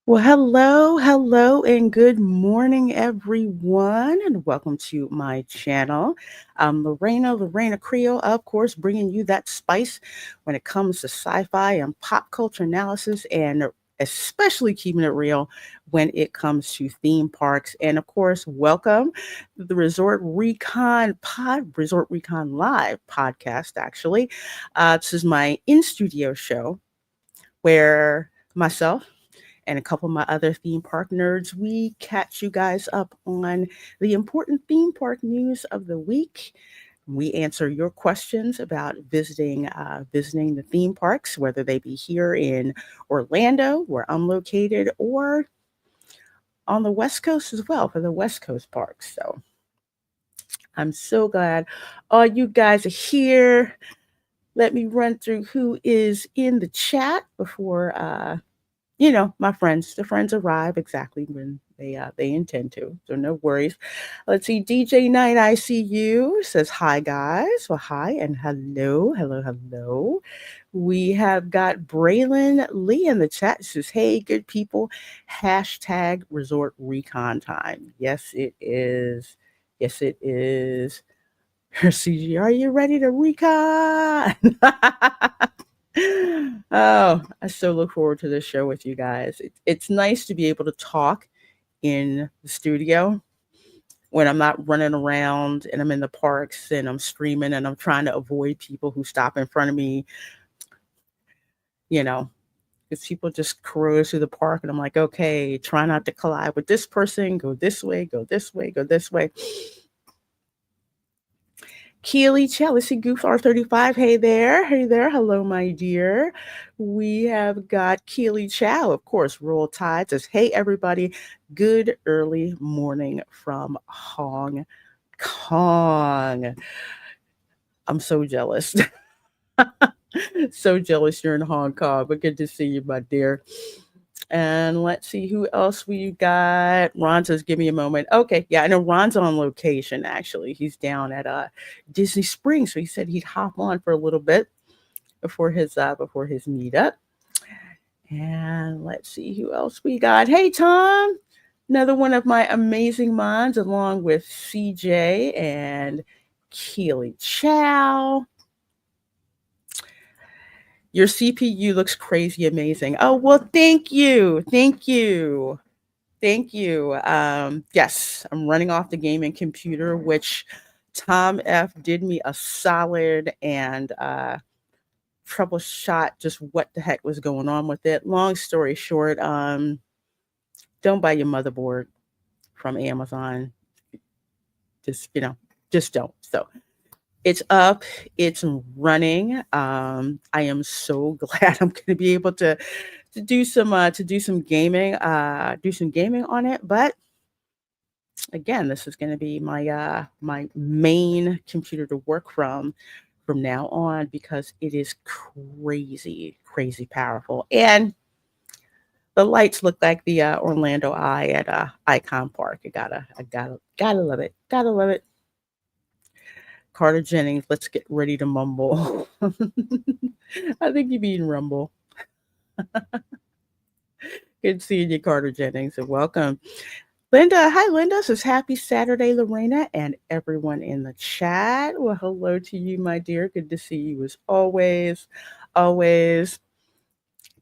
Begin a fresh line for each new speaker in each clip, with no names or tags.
Well, hello, and good morning, everyone, and welcome to my channel. I'm Reina Creole, of course, bringing you that spice when it comes to sci-fi and pop culture analysis, and especially keeping it real when it comes to theme parks. And of course, welcome to the Resort Recon Live podcast. Actually, this is my in-studio show where myself and a couple of my other theme park nerds, we catch you guys up on the important theme park news of the week. We answer your questions about visiting the theme parks, whether they be here in Orlando, where I'm located, or on the West Coast as well for the West Coast parks. So I'm so glad all you guys are here. Let me run through who is in the chat before my friends, the friends arrive exactly when they intend to. So no worries. Let's see. DJ Night, I see you. Says hi guys. Well, hi and hello. We have got Braylon Lee in the chat. Says, hey, good people. Hashtag Resort Recon time. Yes, it is. Yes, it is. CG, are you ready to recon? Oh, I so look forward to this show with you guys. It's nice to be able to talk in the studio when I'm not running around and I'm in the parks and I'm screaming and I'm trying to avoid people who stop in front of me, you know, because people just cruise through the park and I'm like, okay, try not to collide with this person, go this way, go this way, go this way. Keely Chelsea Goof R35. Hey there. Hey there. Hello, my dear. We have got Keely Chow, of course, Roll Tide says, hey, everybody. Good early morning from Hong Kong. I'm so jealous. So jealous you're in Hong Kong, but good to see you, my dear. And let's see who else we got. Ron says, give me a moment. Okay, yeah, I know Ron's on location actually. He's down at Disney Springs. So he said he'd hop on for a little bit before his meetup. And let's see who else we got. Hey Tom, another one of my amazing minds, along with CJ and Keely Chow. Your CPU looks crazy amazing. Oh, well, thank you. Thank you. Thank you. Yes, I'm running off the gaming computer, which Tom F did me a solid and troubleshot just what the heck was going on with it. Long story short, don't buy your motherboard from Amazon. Just just don't. So it's up, it's running. I am so glad I'm going to be able to do some gaming, on it. But again, this is going to be my main computer to work from now on because it is crazy powerful. And the lights look like the Orlando Eye at Icon Park. I gotta love it. Gotta love it. Carter Jennings, let's get ready to mumble. I think you mean rumble. Good seeing you, Carter Jennings, and welcome. Linda, hi Linda. Says happy Saturday, Lorena, and everyone in the chat. Well, hello to you, my dear. Good to see you as always. Always.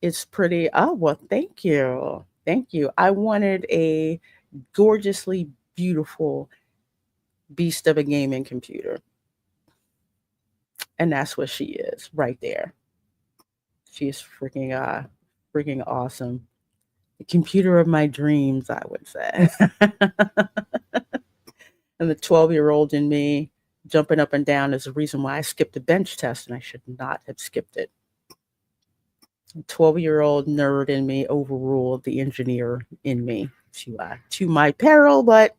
It's pretty. Oh, well, thank you. Thank you. I wanted a gorgeously beautiful beast of a gaming computer. And that's what she is right there. She is freaking awesome. The computer of my dreams, I would say. And the 12-year-old in me jumping up and down is the reason why I skipped the bench test and I should not have skipped it. 12-year-old nerd in me overruled the engineer in me to my peril, but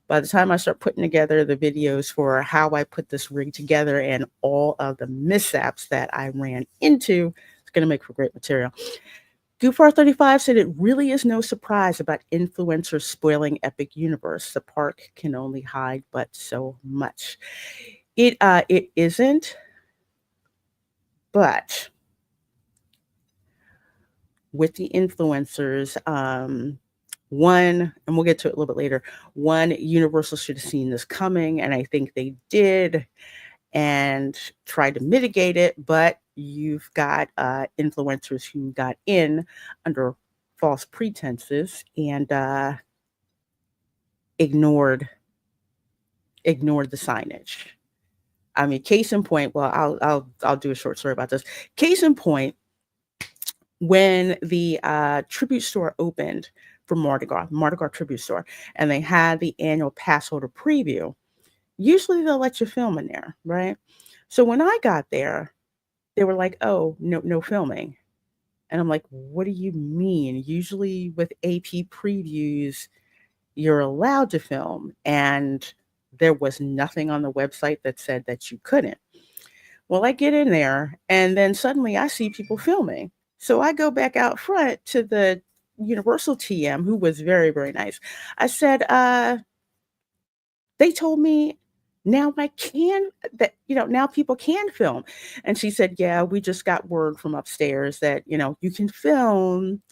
by the time I start putting together the videos for how I put this rig together and all of the mishaps that I ran into, it's going to make for great material. Goofar35 said it really is no surprise about influencers spoiling Epic Universe. The park can only hide but so much. It isn't, but with the influencers. One, and we'll get to it a little bit later. One, Universal should have seen this coming, and I think they did, and tried to mitigate it. But you've got influencers who got in under false pretenses and ignored the signage. I mean, case in point. Well, I'll do a short story about this. Case in point, when the tribute store opened for Mardi Gras tribute store, and they had the annual pass holder preview. Usually they'll let you film in there, right? So when I got there, they were like, "Oh, no filming," and I'm like, "What do you mean? Usually with AP previews, you're allowed to film," and there was nothing on the website that said that you couldn't. Well, I get in there, and then suddenly I see people filming. So I go back out front to the Universal TM, who was very, very nice. I said, they told me now I can, that, now people can film. And she said, yeah, we just got word from upstairs that, you can film,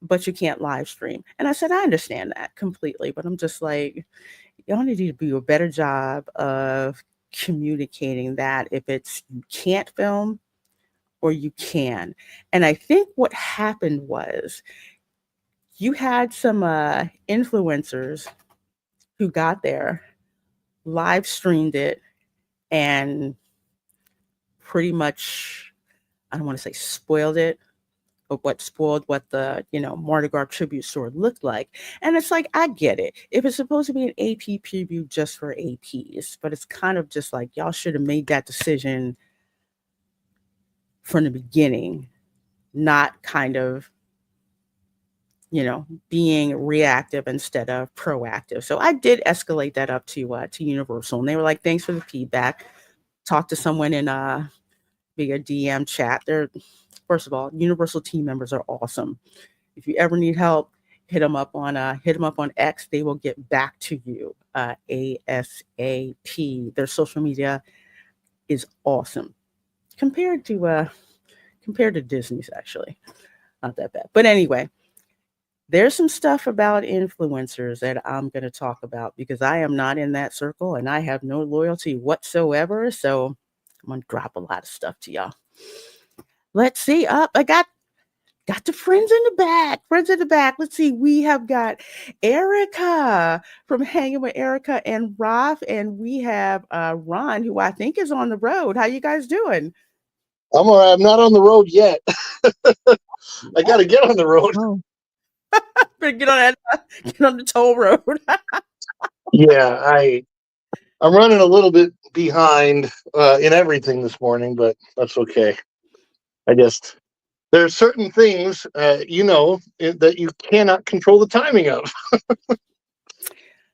but you can't live stream. And I said, I understand that completely, but I'm just like, y'all need to do a better job of communicating that if it's you can't film or you can. And I think what happened was you had some influencers who got there, live streamed it, and pretty much, I don't want to say spoiled it, but what spoiled what the, Mardi Gras tribute store looked like. And it's like, I get it. If it's supposed to be an AP preview just for APs, but it's kind of just like, y'all should have made that decision from the beginning, not kind of, being reactive instead of proactive. So I did escalate that up to Universal, and they were like, "Thanks for the feedback." Talked to someone in via DM chat. They're, first of all, Universal team members are awesome. If you ever need help, hit them up on X. They will get back to you ASAP. Their social media is awesome compared to Disney's, actually. Not that bad. But anyway, there's some stuff about influencers that I'm going to talk about because I am not in that circle and I have no loyalty whatsoever. So I'm going to drop a lot of stuff to y'all. Let's see. I got the friends in the back. Friends in the back. Let's see. We have got Erica from Hanging with Erica and Roth, and we have Ron, who I think is on the road. How you guys doing?
I'm all right. I'm not on the road yet. I got to get on the road.
Oh. Better get on the toll road.
Yeah, I'm running a little bit behind in everything this morning, but that's okay. There's certain things, that you cannot control the timing of.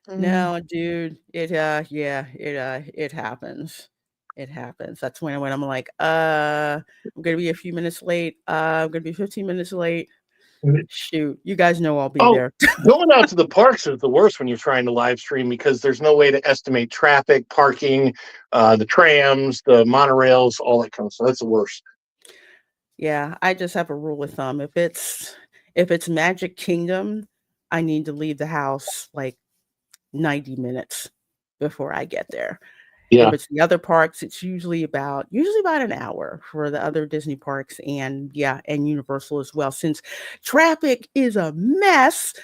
No, dude. It happens. It happens. That's when I'm like, I'm gonna be a few minutes late. I'm gonna be 15 minutes late. Shoot, you guys know I'll be there.
Going out to the parks is the worst when you're trying to live stream because there's no way to estimate traffic, parking, the trams, the monorails, all that kind of stuff. That's the worst.
Yeah, I just have a rule of thumb. If it's Magic Kingdom, I need to leave the house like 90 minutes before I get there.
Yeah.
If it's the other parks, it's usually about an hour for the other Disney parks, and Universal as well, since traffic is a mess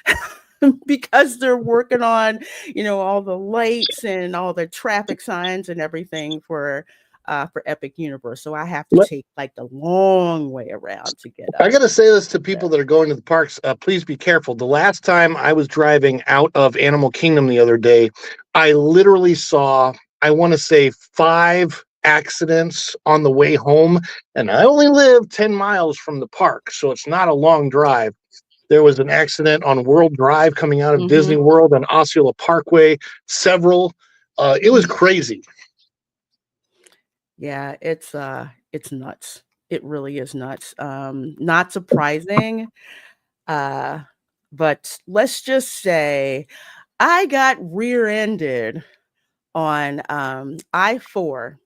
because they're working on, all the lights and all the traffic signs and everything for Epic Universe. So I have to take like the long way around to get up.
I got to say this to people that are going to the parks. Please be careful. The last time I was driving out of Animal Kingdom the other day, I literally saw, I want to say 5 accidents on the way home. And I only live 10 miles from the park, so it's not a long drive. There was an accident on World Drive coming out of Disney World and Osceola Parkway, several. It was crazy.
Yeah, it's nuts. It really is nuts. Not surprising. But let's just say I got rear-ended on I-4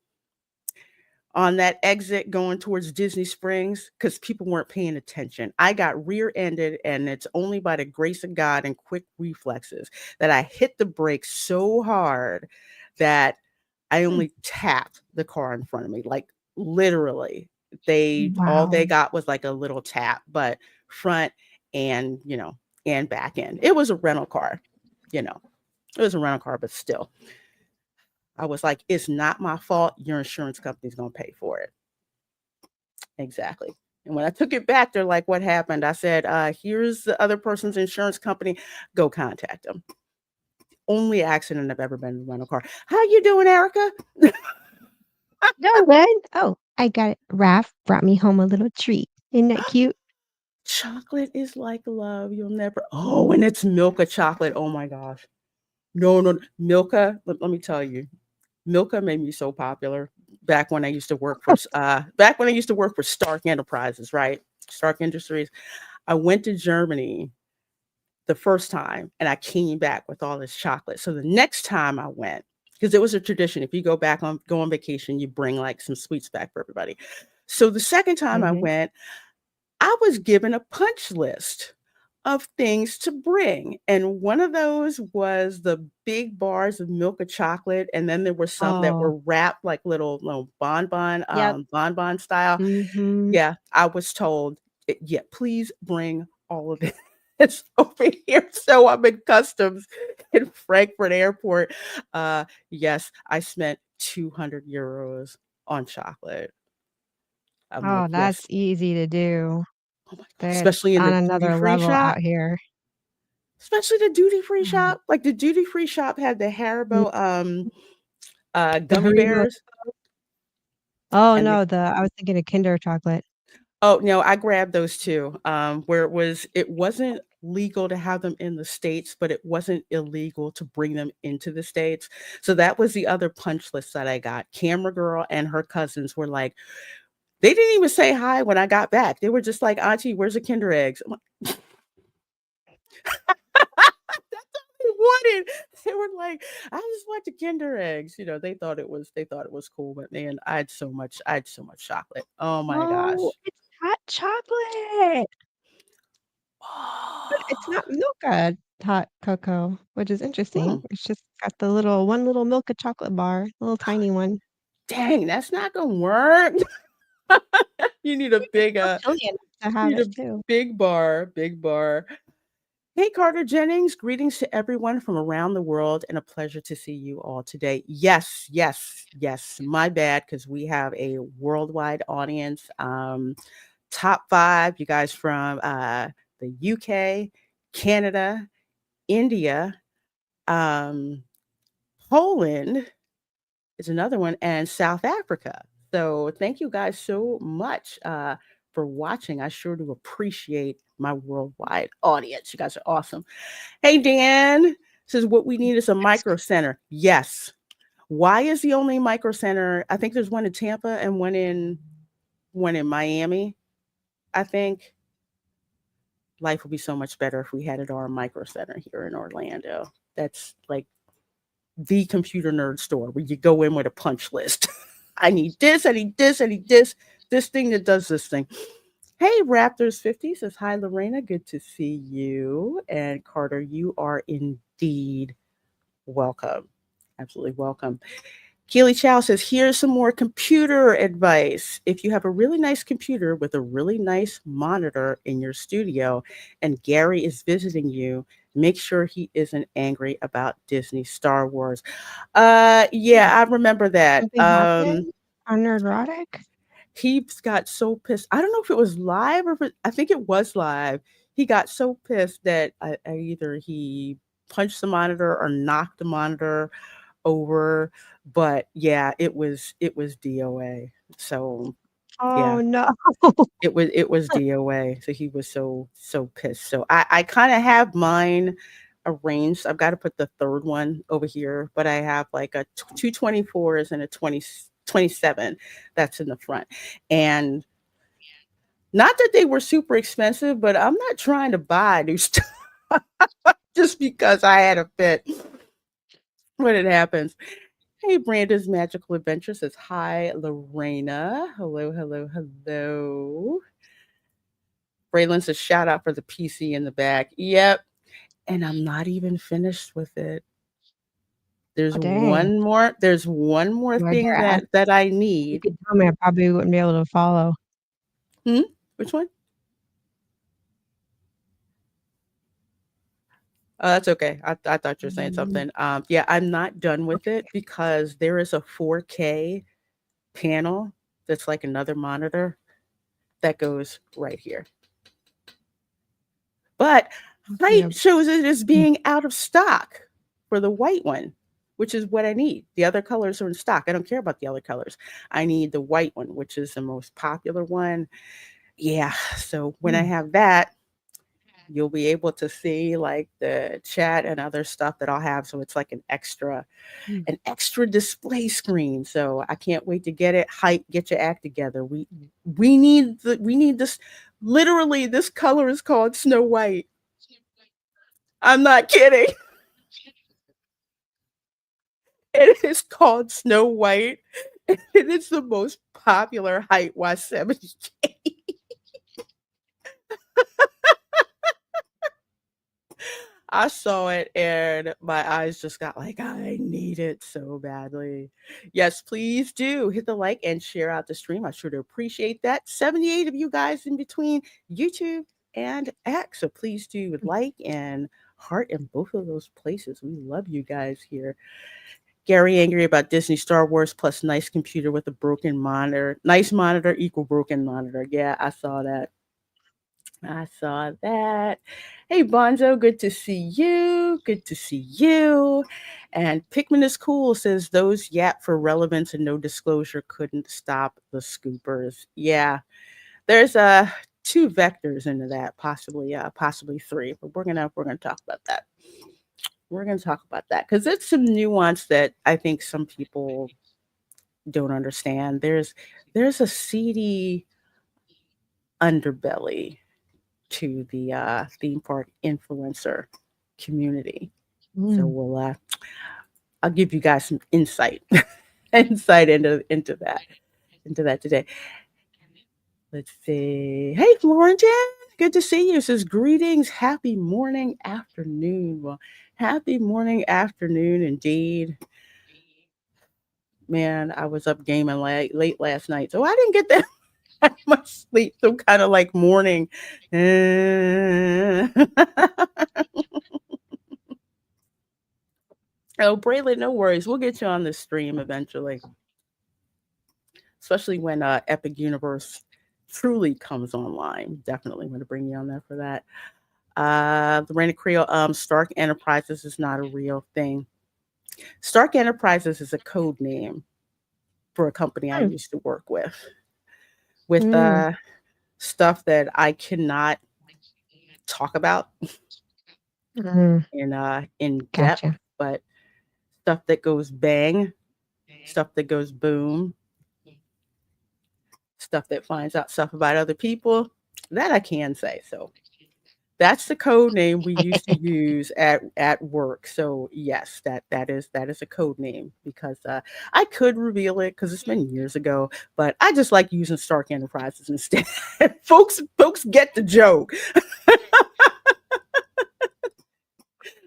on that exit going towards Disney Springs because people weren't paying attention. I got rear-ended, and it's only by the grace of God and quick reflexes that I hit the brakes so hard that I
Hmm.
only tapped the car in front of me, like literally. They all
Wow.
they got was like a little tap, but front and and back end. It was a rental car, you know. It was a rental car, but still, I was like, it's not my fault. Your insurance company's gonna pay for it. Exactly. And when I took it back, they're like, what happened? I said, here's the other person's insurance company. Go contact them. Only accident I've ever been in a rental car. How you doing, Erica?
No, good. Oh, I got it. Raph brought me home a little treat. Isn't that cute?
Chocolate is like love. You'll never. Oh, and it's Milka chocolate. Oh my gosh. No, no, Milka. Let me tell you, Milka made me so popular back when I used to work for Stark Enterprises, right? Stark Industries. I went to Germany the first time and I came back with all this chocolate. So the next time I went, because it was a tradition, if you go on vacation, you bring like some sweets back for everybody. So the second time I
Mhm.
went, I was given a punch list of things to bring. And one of those was the big bars of milk or chocolate. And then there were some that
Oh,
were wrapped like little
yep.
bonbon style.
Mhm.
Yeah, I was told, yeah, please bring all of this over here. So I'm in customs in Frankfurt Airport. Yes, I spent 200 euros on chocolate. I'm like,
Oh, that's
yes.
easy to do.
Oh my God.
That's
Especially in
on
the duty
another
free
level
shop.
out here.
Especially the duty free
Mhm.
shop. Like the duty free shop had the
Mm,
Haribo
the
gummy
Haribo.
bears.
Oh,
And
no, I was thinking of Kinder chocolate.
oh, no, I grabbed those too. Where it wasn't legal to have them in the States, but it wasn't illegal to bring them into the States. So that was the other punch list that I got. Camera Girl and her cousins were like, they didn't even say hi when I got back. They were just like, Auntie, where's the Kinder eggs? I'm like, that's all they wanted. They were like, I just want the Kinder eggs. They thought it was cool, but man, I had so much chocolate. Oh my
Oh,
gosh.
it's hot chocolate. But it's not Milka hot cocoa, which is interesting.
Hmm.
It's just got the one little Milka chocolate bar, little tiny one.
Dang, that's not gonna work. You need a
It's
big
still chilly enough to have
you need
it
a
too.
big bar, big bar. Hey, Carter Jennings, greetings to everyone from around the world, and a pleasure to see you all today. Yes, yes, yes. My bad, because we have a worldwide audience. Top five, you guys from the UK, Canada, India, um, Poland is another one, and South Africa. So thank you guys so much for watching. I sure do appreciate my worldwide audience. You guys are awesome. Hey, Dan says what we need is a micro center. Yes. Why is the only micro center? I think there's one in Tampa and one in Miami. I think life would be so much better if we had it our micro center here in Orlando. That's like the computer nerd store where you go in with a punch list. I need this, I need this, I need this thing that does this thing. Hey, Raptors 50 says, hi, Lorena. Good to see you. And Carter, you are indeed welcome. Absolutely welcome. Keely Chow says, here's some more computer advice. If you have a really nice computer with a really nice monitor in your studio and Gary is visiting you, make sure he isn't angry about Disney Star Wars. Yeah, I remember that.
Something happened on Nerdrotic?
He got so pissed. I don't know if it was live or I think it was live. He got so pissed that either he punched the monitor or knocked the monitor over. But yeah, it was DOA. So yeah,
Oh no.
it was DOA. So he was so pissed. So I kind of have mine arranged. I've got to put the third one over here, but I have like a 224s and a 27 that's in the front. And not that they were super expensive, but I'm not trying to buy new stuff just because I had a fit when it happens. Hey, Brandon's Magical Adventure says, hi, Lorena. Hello, hello, hello. Braylon says, shout out for the PC in the back. Yep. And I'm not even finished with it.
Oh, dang.
There's one more
Well, I
thing
better ask.
that I
You
need.
could tell me, I probably wouldn't be able to follow.
Hmm? Which one? Oh, that's okay. I thought you were saying
Mm,
something. Yeah, I'm not done with
okay.
it because there is a 4K panel that's like another monitor that goes right here. But
Yeah.
height shows it as
Mm,
being out of stock for the white one, which is what I need. The other colors are in stock. I don't care about the other colors. I need the white one, which is the most popular one. Yeah. So when I
mm,
have that, you'll be able to see like the chat and other stuff that I'll have. So it's like
mm.
an extra display screen. So I can't wait to get it. Hype, get your act together. We need this. Literally, this color is called Snow White. I'm not kidding. It is called Snow White. And it is the most popular height Y70K. I saw it and my eyes just got like, I need it so badly. Yes, please do hit the like and share out the stream. I sure do appreciate that. 78 of you guys in between YouTube and X. So please do like and heart in both of those places. We love you guys here. Gary angry about Disney Star Wars plus nice computer with a broken monitor. Nice monitor equal broken monitor. Yeah, I saw that. I saw that. Hey, Bonzo, good to see you. Good to see you. And Pikmin is cool says those yap for relevance and no disclosure couldn't stop the scoopers. Yeah, there's two vectors into that, possibly three, but we're gonna talk about that. We're gonna talk about that because it's some nuance that I think some people don't understand. There's a seedy underbelly to the theme park influencer community. So
Mm.
I'll give you guys some insight insight into that today. Let's see. Hey, Florentine, good to see you. It says greetings, happy morning, afternoon. Well, happy morning, afternoon, indeed. Man, I was up gaming late last night, so I didn't get that much sleep. So kind of like morning. Oh, Braylon, no worries. We'll get you on the stream eventually, especially when Epic Universe truly comes online. Definitely want to bring you on there for that. The Reina Creole, Stark Enterprises is not a real thing. Stark Enterprises is a code name for a company I
Mm,
used to work with stuff that I cannot talk about
mm.
in depth,
Gotcha.
but stuff that goes bang, stuff that goes boom, stuff that finds out stuff about other people, that I can say. So that's the code name we used to use at work. So yes, that is a code name because I could reveal it because it's been years ago, but I just like using Stark Enterprises instead. Folks get the joke.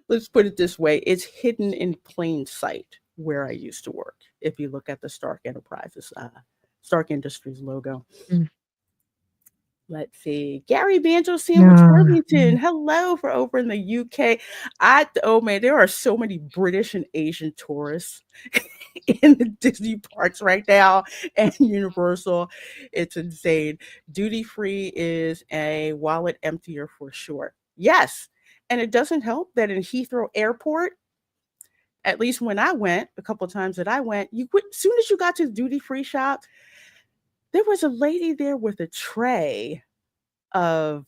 Let's put it this way: it's hidden in plain sight where I used to work. If you look at the Stark Enterprises, Stark Industries logo.
Mm.
Let's see. Gary Banjo Sandwich
No.
Worthington. Hello for over in the UK. Oh man, there are so many British and Asian tourists in the Disney parks right now and Universal. It's insane. Duty free is a wallet emptier for sure. Yes. And it doesn't help that in Heathrow Airport, at least when I went, a couple of times that I went, as soon as you got to the duty free shop, there was a lady there with a tray of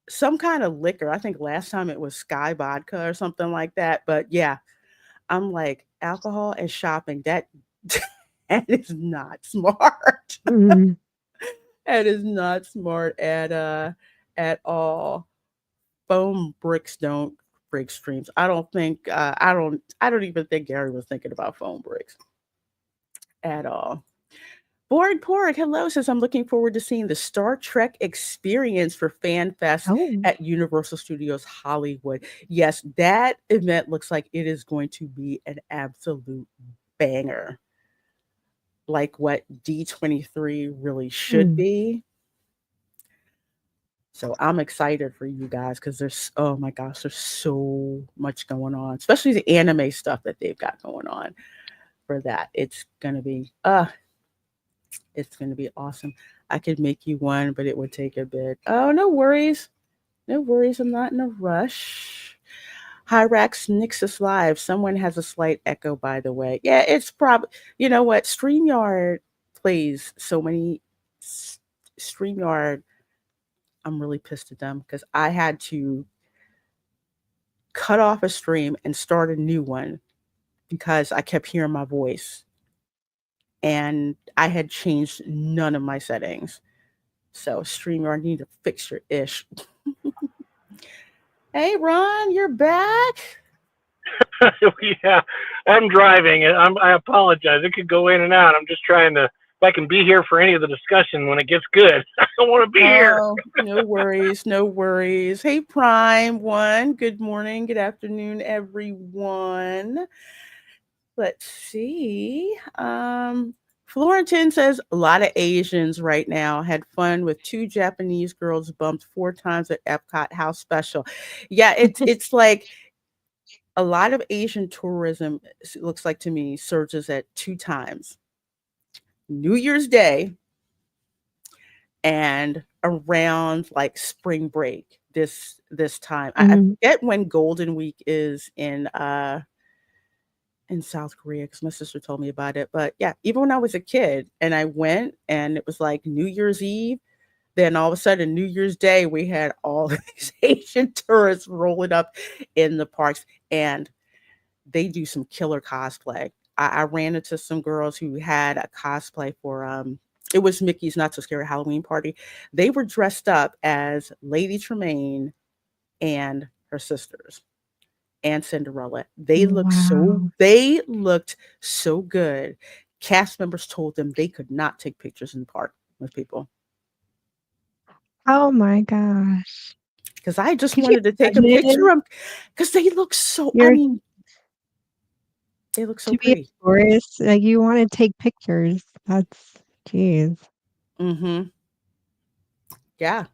some kind of liquor. I think last time it was Sky Vodka or something like that. But yeah, I'm like alcohol and shopping. That is not smart.
Mm.
That is not smart at all. Foam bricks don't. break streams. I don't even think Gary was thinking about phone breaks at all. Board Port, hello, says I'm looking forward to seeing the Star Trek experience for Fan Fest
Oh.
at Universal Studios Hollywood. Yes, that event looks like it is going to be an absolute banger. Like what D23 really should
Mm.
be. So I'm excited for you guys because oh my gosh, there's so much going on, especially the anime stuff that they've got going on for that. It's gonna be awesome. I could make you one, but it would take a bit. Oh, no worries. No worries. I'm not in a rush. Hyrax Nixus Live. Someone has a slight echo, by the way. Yeah, it's probably, you know what? StreamYard plays so many. StreamYard, I'm really pissed at them because I had to cut off a stream and start a new one because I kept hearing my voice and I had changed none of my settings. So StreamYard, need to fix your ish. Hey Ron, you're back.
Yeah, I'm driving. I apologize. It could go in and out. I'm just trying to, if I can be here for any of the discussion when it gets good. I don't want to be here.
Oh, no worries, no worries. Hey Prime One, good morning, good afternoon, everyone. Let's see. Florentin says a lot of Asians right now had fun with two Japanese girls bumped 4 times at Epcot. How special! Yeah, it's like a lot of Asian tourism. Looks like to me surges at 2 times: New Year's Day and around like spring break. This time, I
Mm.
forget when Golden Week is in South Korea because my sister told me about it. But yeah, even when I was a kid and I went and it was like New Year's Eve, then all of a sudden New Year's Day, we had all these Asian tourists rolling up in the parks and they do some killer cosplay. I ran into some girls who had a cosplay for it was Mickey's Not So Scary Halloween Party. They were dressed up as Lady Tremaine and her sisters and Cinderella.
Wow.
They looked so good. Cast members told them they could not take pictures in the park with people
Oh my gosh.
because I just
Could you
wanted to take a picture
imagine
of because they look so. I
you're
mean, they look so
to be a
pretty.
tourist, like, you wanna take pictures. That's jeez.
Mm-hmm. Yeah,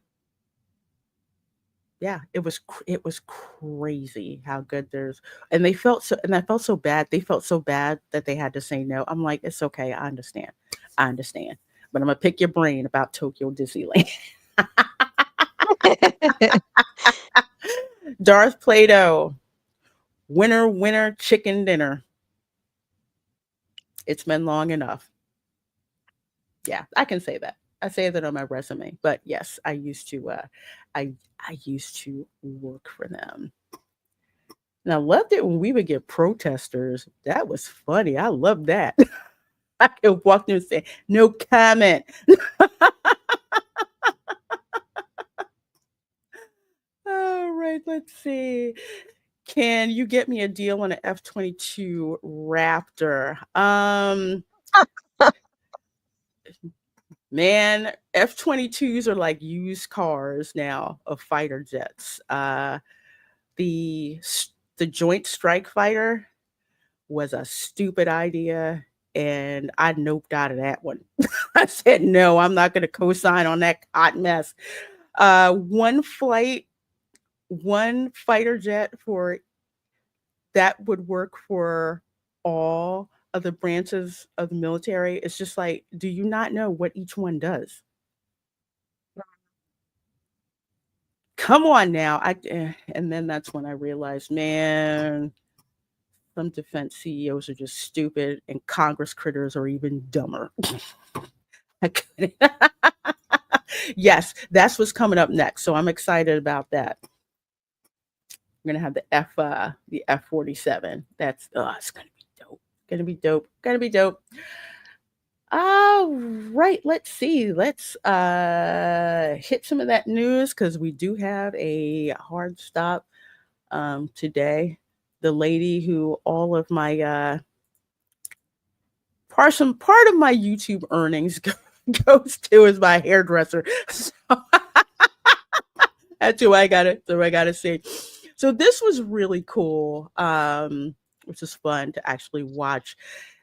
yeah. It was crazy how good there's and they felt so and I felt so bad. They felt so bad that they had to say no. I'm like, it's okay. I understand. But I'm gonna pick your brain about Tokyo Disneyland. Darth Plato, winner, winner, chicken dinner. It's been long enough. Yeah, I can say that. I say that on my resume. But yes, I used to work for them. And I loved it when we would get protesters. That was funny. I loved that. I could walk through and say, no comment. All right, let's see. Can you get me a deal on an F-22 Raptor? Man, F-22s are like used cars now of fighter jets. The the Joint Strike Fighter was a stupid idea, and I noped out of that one. I said no, I'm not going to co-sign on that hot mess. One flight, one fighter jet for that would work for all of the branches of the military. It's just like, do you not know what each one does? Come on now. And then that's when I realized, man, some defense CEOs are just stupid and Congress critters are even dumber. I couldn't. Yes, that's what's coming up next. So I'm excited about that. We're gonna have the F-47. That's it's gonna be dope. Gonna be dope. Gonna be dope. All right, let's see. Let's hit some of that news because we do have a hard stop today. The lady who all of my part of my YouTube earnings goes to is my hairdresser. So that's who I gotta say. So this was really cool. Which is fun to actually watch.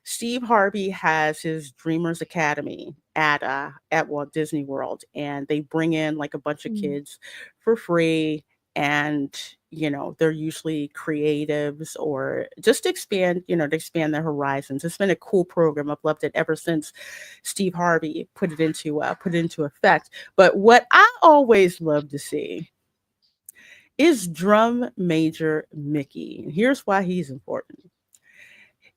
Steve Harvey has his Dreamers Academy at Walt Disney World, and they bring in like a bunch of
Mm.
kids for free. And they're usually creatives or just to expand their horizons. It's been a cool program. I've loved it ever since Steve Harvey put it into effect. But what I always love to see is Drum Major Mickey. And here's why he's important.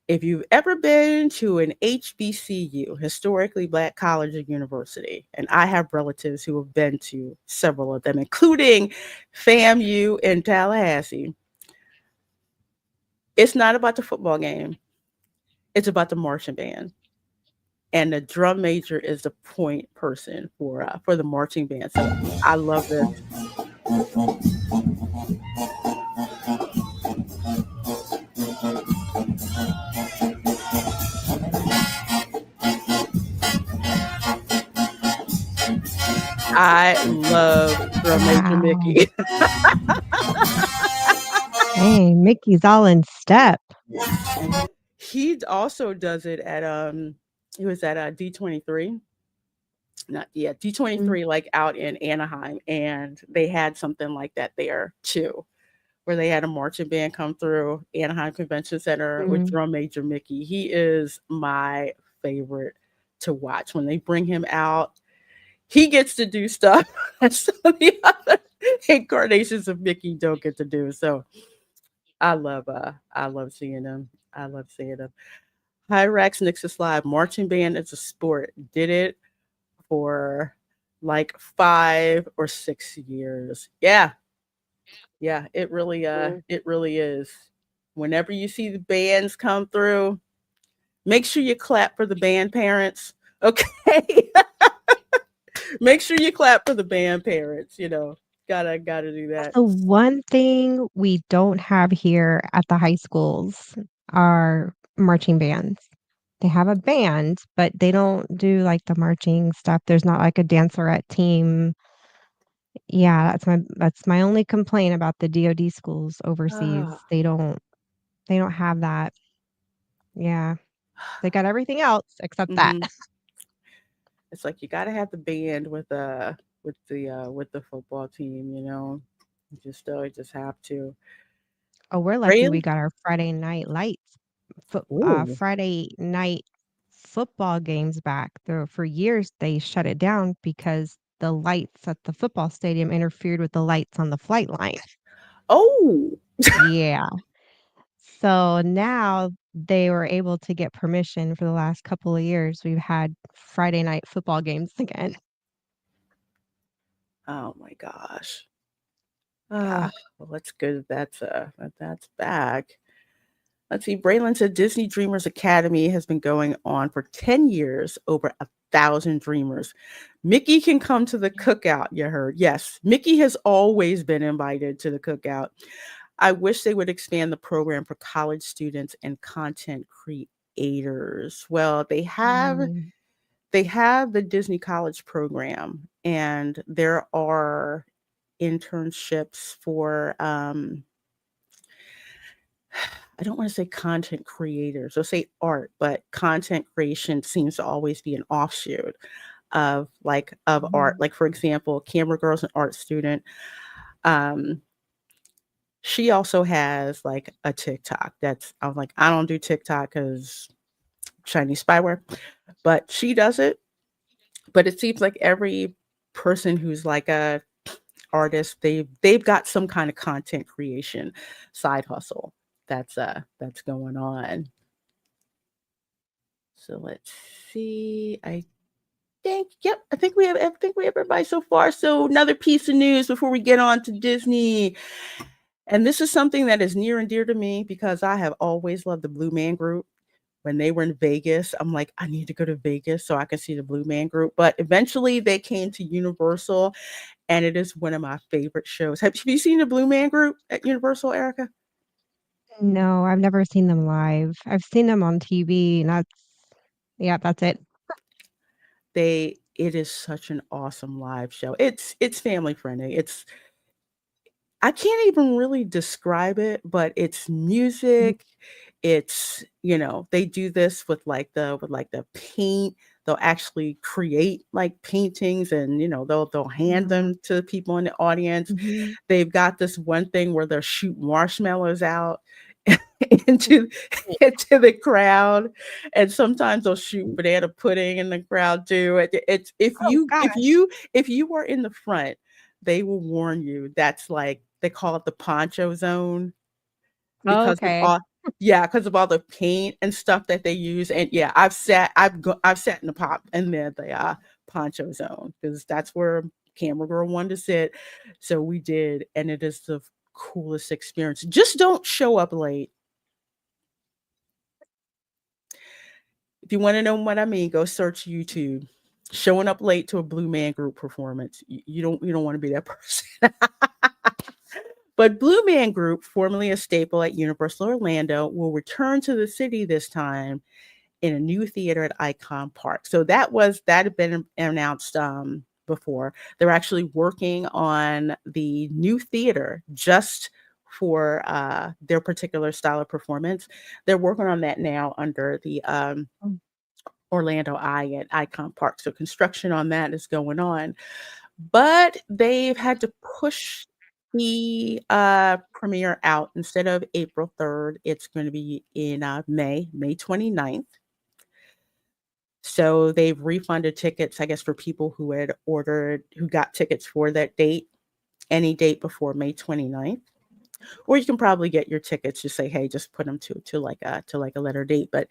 If you've ever been to an HBCU, historically black college or university, and I have relatives who have been to several of them, including FAMU in Tallahassee, it's not about the football game. It's about the marching band. And the drum major is the point person for the marching band. So I love this. I love Drum Major
Wow.
Mickey.
Hey, Mickey's all in step.
He also does it at he was at D23. Not yet.
Mm,
D23 like out in Anaheim, and they had something like that there too, where they had a marching band come through Anaheim Convention Center with
mm.
Drum Major Mickey. He is my favorite to watch. When they bring him out, he gets to do stuff that some of the other incarnations of Mickey don't get to do. So I love seeing him. I love seeing him. Hyrax Nixus Live marching band is a sport. Did it for like 5 or 6 years. Yeah, yeah,
Mm.
it really is. Whenever you see the bands come through, make sure you clap for the band parents. Okay. Make sure you clap for the band parents, Gotta do
That's
that.
the one thing we don't have here at the high schools are marching bands. They have a band, but they don't do like the marching stuff. There's not like a dancerette team. Yeah, that's my only complaint about the DoD schools overseas.
Ah.
They don't have that. Yeah. They got everything else except that.
Mhm. It's like you gotta have the band with the football team, you just have to.
Oh, we're lucky we
Really?
got our Friday night lights.
Ooh.
Friday night football games back. Though for years they shut it down because the lights at the football stadium interfered with the lights on the flight line.
Oh.
Yeah. So now they were able to get permission for the last couple of years. We've had Friday night football games again.
Oh my gosh.
Yeah.
Well, that's good. That's back. Let's see. Braylon said Disney Dreamers Academy has been going on for 10 years, over 1,000 dreamers. Mickey can come to the cookout, you heard. Yes, Mickey has always been invited to the cookout. I wish they would expand the program for college students and content creators. Well,
Mm,
they have the Disney College program, and there are internships for I don't want to say content creators or say art, but content creation seems to always be an offshoot of art.
mhm.
Like for example, Camera Girl's an art student. Um, she also has like a TikTok. I was like, I don't do TikTok because Chinese spyware, but she does it. But it seems like every person who's like a artist, they've got some kind of content creation side hustle that's going on. So let's see. I think we have everybody so far. So another piece of news before we get on to Disney. And this is something that is near and dear to me because I have always loved the Blue Man Group. when they were in Vegas. I'm like, I need to go to Vegas so I can see the Blue Man Group. But eventually they came to Universal, and it is one of my favorite shows. Have you seen the Blue Man Group at Universal, Erica?
No, I've never seen them live. I've seen them on TV, and that's it.
It is such an awesome live show. It's family friendly. It's I can't even really describe it, but it's
Mhm,
music. It's, they do this with like the paint. They'll actually create like paintings, and they'll hand
wow.
them to people in the audience.
Mhm.
They've got this one thing where they'll shoot marshmallows out
Mm.
into into the crowd, and sometimes they'll shoot banana pudding in the crowd too. It's
Oh gosh.
if you are in the front, they will warn you. That's like they call it the poncho zone because of
Okay.
all because of all the paint and stuff that they use. And yeah, I've sat in the poncho zone because that's where camera girl wanted to sit. So we did, and it is the coolest experience. Just don't show up late. If you want to know what I mean, go search YouTube. Showing up late to a Blue Man Group performance, you don't want to be that person. But Blue Man Group, formerly a staple at Universal Orlando, will return to the city this time in a new theater at Icon Park. So that had been announced before. They're actually working on the new theater just for their particular style of performance. They're working on that now under the
Mm,
Orlando Eye at Icon Park. So construction on that is going on, but they've had to push the premiere out. Instead of April 3rd, it's going to be in May 29th. So they've refunded tickets, I guess, for people who got tickets for that date, any date before May 29th. Or you can probably get your tickets, just say, hey, just put them to like a letter date. But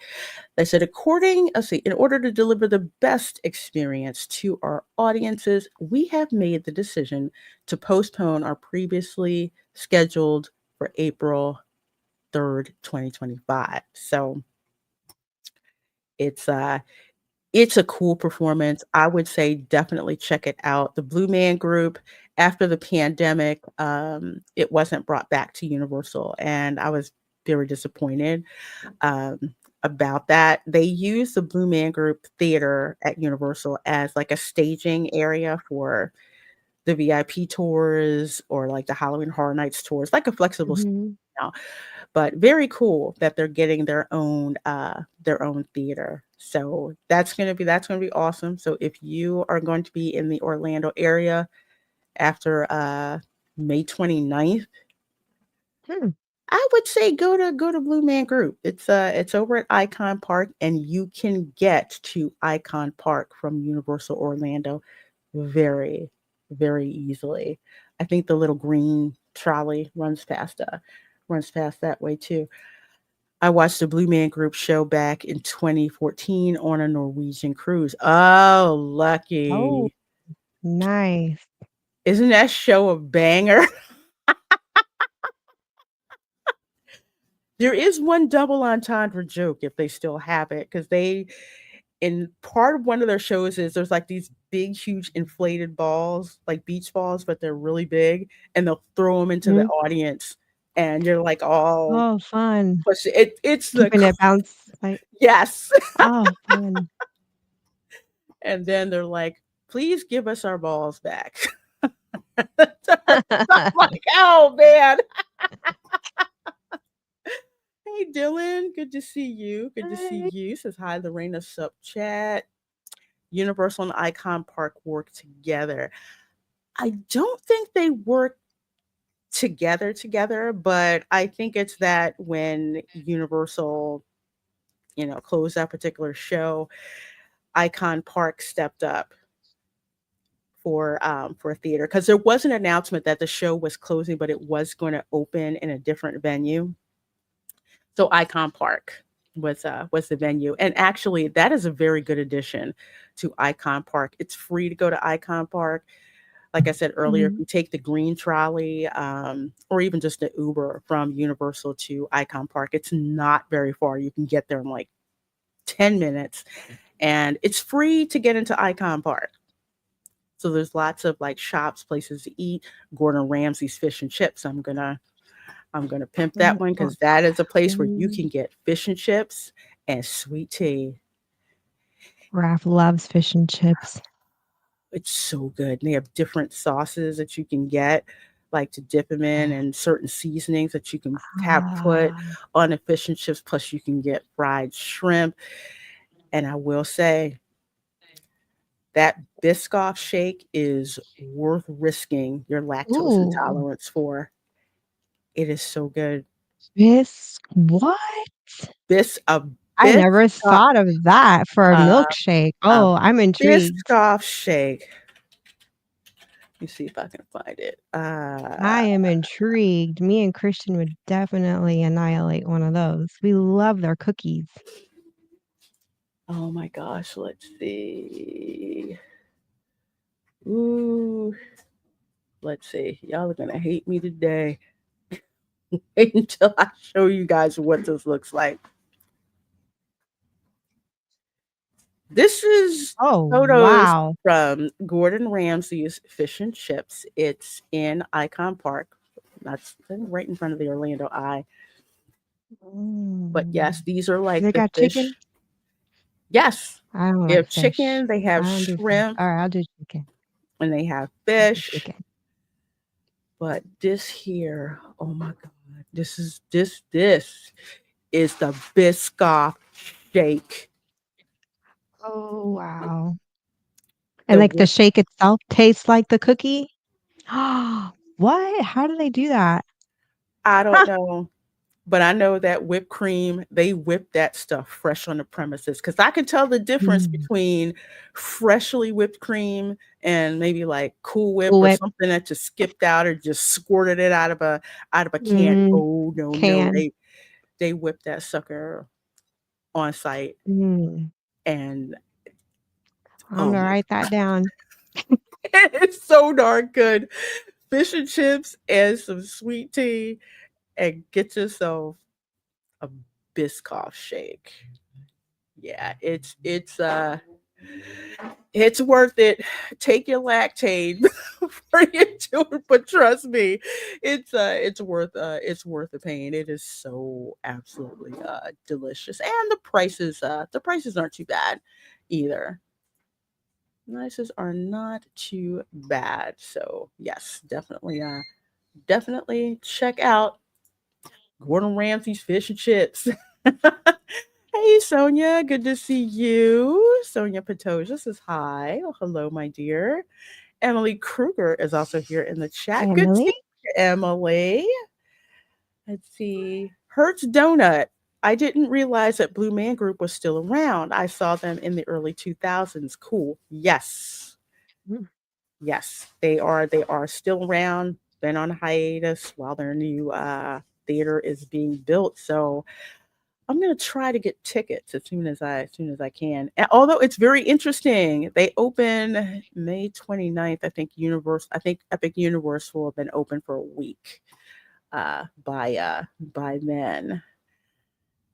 they said, in order to deliver the best experience to our audiences, we have made the decision to postpone our previously scheduled for April 3rd, 2025. So it's uh it's a cool performance. I would say definitely check it out. The Blue Man Group, after the pandemic, it wasn't brought back to Universal, and I was very disappointed about that. They use the Blue Man Group Theater at Universal as like a staging area for the VIP tours or like the Halloween Horror Nights tours, like a flexible
mhm.
now. But very cool that they're getting their own theater. So that's gonna be awesome. So if you are going to be in the Orlando area after May 29th,
Hmm.
I would say go to Blue Man Group. It's over at Icon Park, and you can get to Icon Park from Universal Orlando very, very easily. I think the little green trolley runs past that way too. I watched the Blue Man Group show back in 2014 on a Norwegian cruise. Oh,
Oh,
lucky.
nice.
Isn't that show a banger? There is one double entendre joke if they still have it, because in part of one of their shows is there's like these big, huge inflated balls, like beach balls, but they're really big, and they'll throw them into the
Mhm.
audience, and you're like all
Oh, fun.
push it. It's
Keeping it bounce like
yes.
oh, fun.
And then they're like, please give us our balls back. I'm like, oh man. Hey Dylan, good to see you. Good to see
Hi.
you. Says hi, Lorena Sup Chat. Universal and Icon Park work together. I don't think they work together, but I think it's that when Universal, closed that particular show, Icon Park stepped up for a theater, because there was an announcement that the show was closing, but it was going to open in a different venue. So Icon Park was the venue, and actually that is a very good addition to Icon Park. It's free to go to Icon Park. Like I said earlier, if
Mhm.
you take the green trolley, or even just an Uber from Universal to Icon Park, it's not very far. You can get there in like 10 minutes, and it's free to get into Icon Park. So there's lots of like shops, places to eat. Gordon Ramsay's Fish and Chips. I'm gonna pimp that
Mm,
one
oh,
because that is a place where you
mm.
can get fish and chips and sweet tea.
Raph loves fish and chips.
It's so good. And they have different sauces that you can get, like to dip them in, and certain seasonings that you can have put
Ah,
on the fish and chips. Plus, you can get fried shrimp. And I will say that Biscoff shake is worth risking your lactose
ooh,
intolerance for. It is so good.
what?
Bis a
I never
Biscoff,
thought of that for a
uh,
milkshake.
a
Oh, I'm intrigued.
Biscoff shake. Let me see if I can find it.
I am intrigued. Me and Christian would definitely annihilate one of those. We love their cookies.
Oh my gosh, let's see. Ooh, let's see. Y'all are gonna hate me today. Wait until I show you guys what this looks like. This is
Oh,
photos
wow.
from Gordon Ramsay's Fish and Chips. It's in Icon Park. That's right in front of the Orlando Eye. But yes,
Mm.
these are
Do
like
they
the
got chicken?
fish. Yes,
I don't
they
like
have
fish.
chicken, they
I
have
don't do fish.
shrimp,
All right, I'll do chicken.
and they have
I'll do
fish.
chicken.
But this here, oh my god, this is the Biscoff shake.
Oh, wow. And
The
like the
whip,
shake itself tastes like the cookie? What? How do they do that?
I don't
Huh.
know, but I know that whipped cream, they whip that stuff fresh on the premises because I can tell the difference
Mm.
between freshly whipped cream and maybe like Cool Whip
Cool
or
Whip.
something that just skipped out or just squirted it out of a can.
Mhm.
Oh no, no,
Can.
they whip that sucker on site,
Mm.
and
I'm
oh
gonna
my
write that down.
it's so darn good. Fish and chips and some sweet tea, and get yourself a Biscoff shake. Yeah, it's worth it. Take your lactate before you do it, but trust me, it's worth the pain. It is so absolutely delicious, and the prices aren't too bad either. Prices are not too bad. So yes, definitely check out Gordon Ramsay's Fish and Chips. Hey, Sonia, good to see you. Sonia Patoja says hi. Oh, hello, my dear. Emily Kruger is also here in the chat. Good to
Emily?
see you, Emily. Let's see. Hertz Donut. I didn't realize that Blue Man Group was still around. I saw them in the early 2000s. Cool. Yes.
Mm.
Yes, they are still around, been on hiatus while their new theater is being built. So I'm gonna try to get tickets as soon as I can. And although it's very interesting, they open May 29th. I think Epic Universe will have been open for a week by then.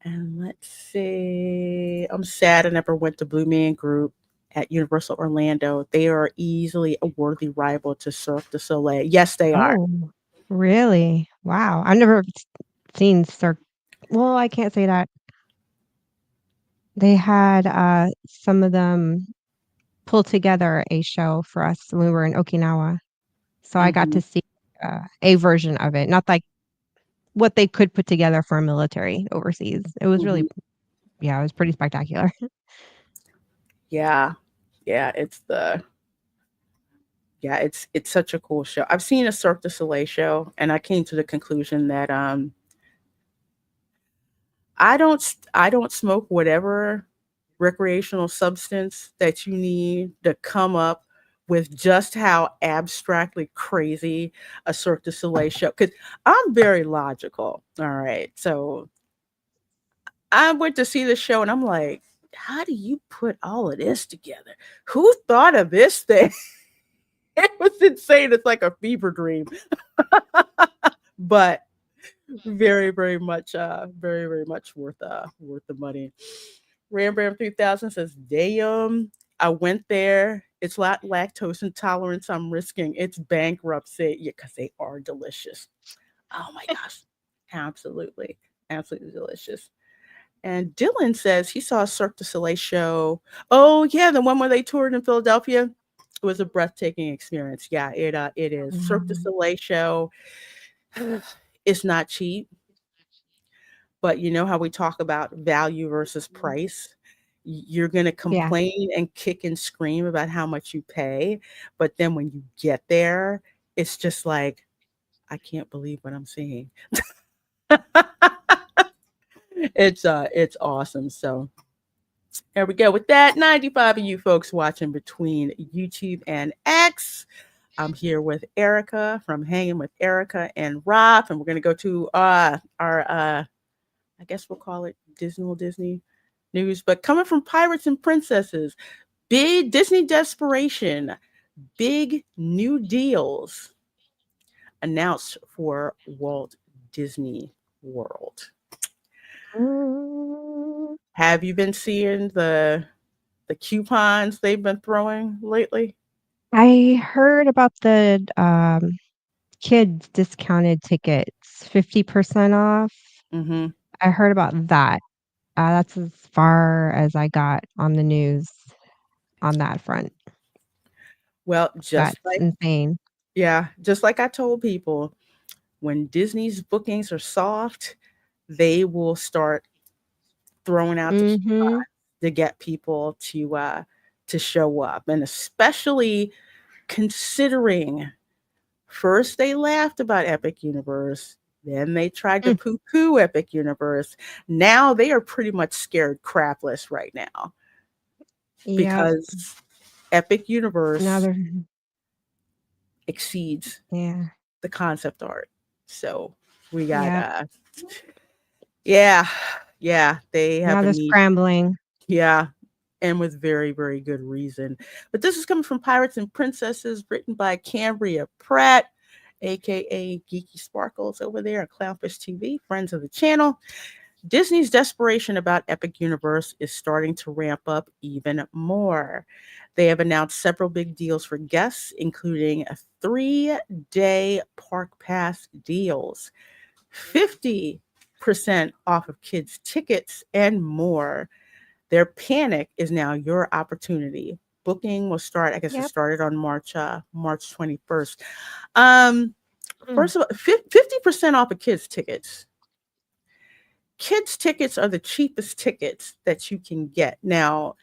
And let's see. I'm sad I never went to Blue Man Group at Universal Orlando. They are easily a worthy rival to Cirque du Soleil. Yes, they are.
Oh, really? Wow. I've never seen Cirque. Well, I can't say that. They had some of them pull together a show for us when we were in Okinawa. So I got
Hmm.
to see a version of it, not like what they could put together for a military overseas. It was really,
Hmm.
yeah, it was pretty spectacular.
Yeah, yeah. It's such a cool show. I've seen a Cirque du Soleil show, and I came to the conclusion that I don't smoke whatever recreational substance that you need to come up with just how abstractly crazy a Cirque du Soleil show. Because I'm very logical. All right, so I went to see the show, and I'm like, how do you put all of this together? Who thought of this thing? It was insane. It's like a fever dream, but very, very much worth the money. Ram Bram 3000 says, damn, I went there. It's not lactose intolerance I'm risking. It's bankruptcy. Yeah, because they are delicious. Oh my gosh. Absolutely. Absolutely delicious. And Dylan says he saw a Cirque du Soleil show. Oh yeah, the one where they toured in Philadelphia. It was a breathtaking experience. Yeah, it is. Cirque du
Mhm.
Soleil show. It's not cheap, but you know how we talk about value versus price? You're going to
Yeah.
complain and kick and scream about how much you pay, but then when you get there, it's just like, I can't believe what I'm seeing. It's awesome. So there we go. With that, 95 of you folks watching between YouTube and X. I'm here with Erica from Hanging with Erica and Rob, and we're gonna go to our I guess we'll call it Disney news. But coming from Pirates and Princesses, big Disney desperation, big new deals announced for Walt Disney World.
Mm,
Have you been seeing the coupons they've been throwing lately?
I heard about the kids discounted tickets, 50% off.
Mm-hmm.
I heard about that. That's as far as I got on the news on that front.
Well,
That's insane.
just like I told people, when Disney's bookings are soft, they will start throwing out the
Mhm.
coupons to get people to show up, and especially considering first they laughed about Epic Universe, then they tried to
Mm,
poo-poo Epic Universe. Now they are pretty much scared crapless right now
yep.
because Epic
Now
Universe
they're
exceeds
yeah.
the concept art. So we got
Yep.
yeah, yeah, they have
Now
a
they're
need.
scrambling.
Yeah, and with very, very good reason. But this is coming from Pirates and Princesses, written by Cambria Pratt, aka Geeky Sparkles over there at Clownfish TV, friends of the channel. Disney's desperation about Epic Universe is starting to ramp up even more. They have announced several big deals for guests, including 3-day park pass deals, 50% off of kids' tickets, and more. Their panic is now your opportunity. Booking will start, I guess it
Yep.
started on March 21st. Um,
Mm.
First of all, 50% off of kids' tickets. Kids' tickets are the cheapest tickets that you can get. Now,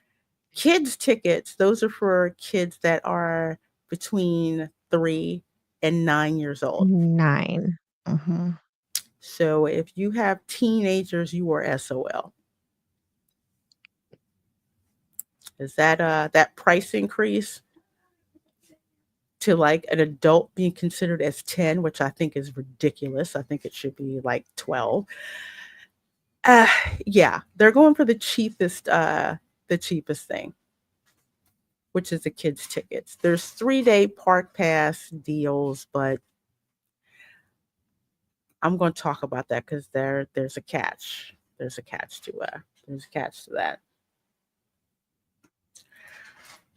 kids' tickets, those are for kids that are between 3 and 9 years old.
9. Mhm.
So if you have teenagers, you are SOL. Is that price increase to like an adult being considered as 10, which I think is ridiculous. I think it should be like 12. Uh, yeah, they're going for the cheapest thing, which is the kids tickets. There's 3-day park pass deals, but I'm going to talk about that cuz there's a catch. There's a catch to that.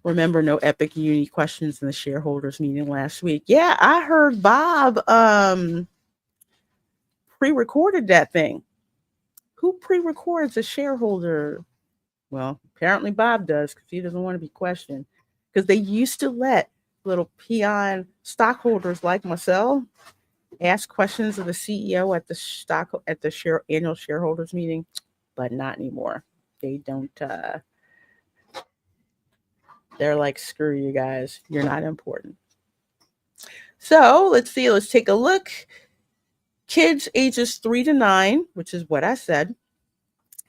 Remember, no Epic Uni questions in the shareholders meeting last week. Yeah, I heard Bob pre-recorded that thing. Who pre-records a shareholder? Well, apparently Bob does because he doesn't want to be questioned. Because they used to let little peon stockholders like myself ask questions of the CEO at the annual shareholders meeting, but not anymore. They don't. They're like, screw you guys. You're not important. So let's see. Let's take a look. Kids ages 3 to 9, which is what I said,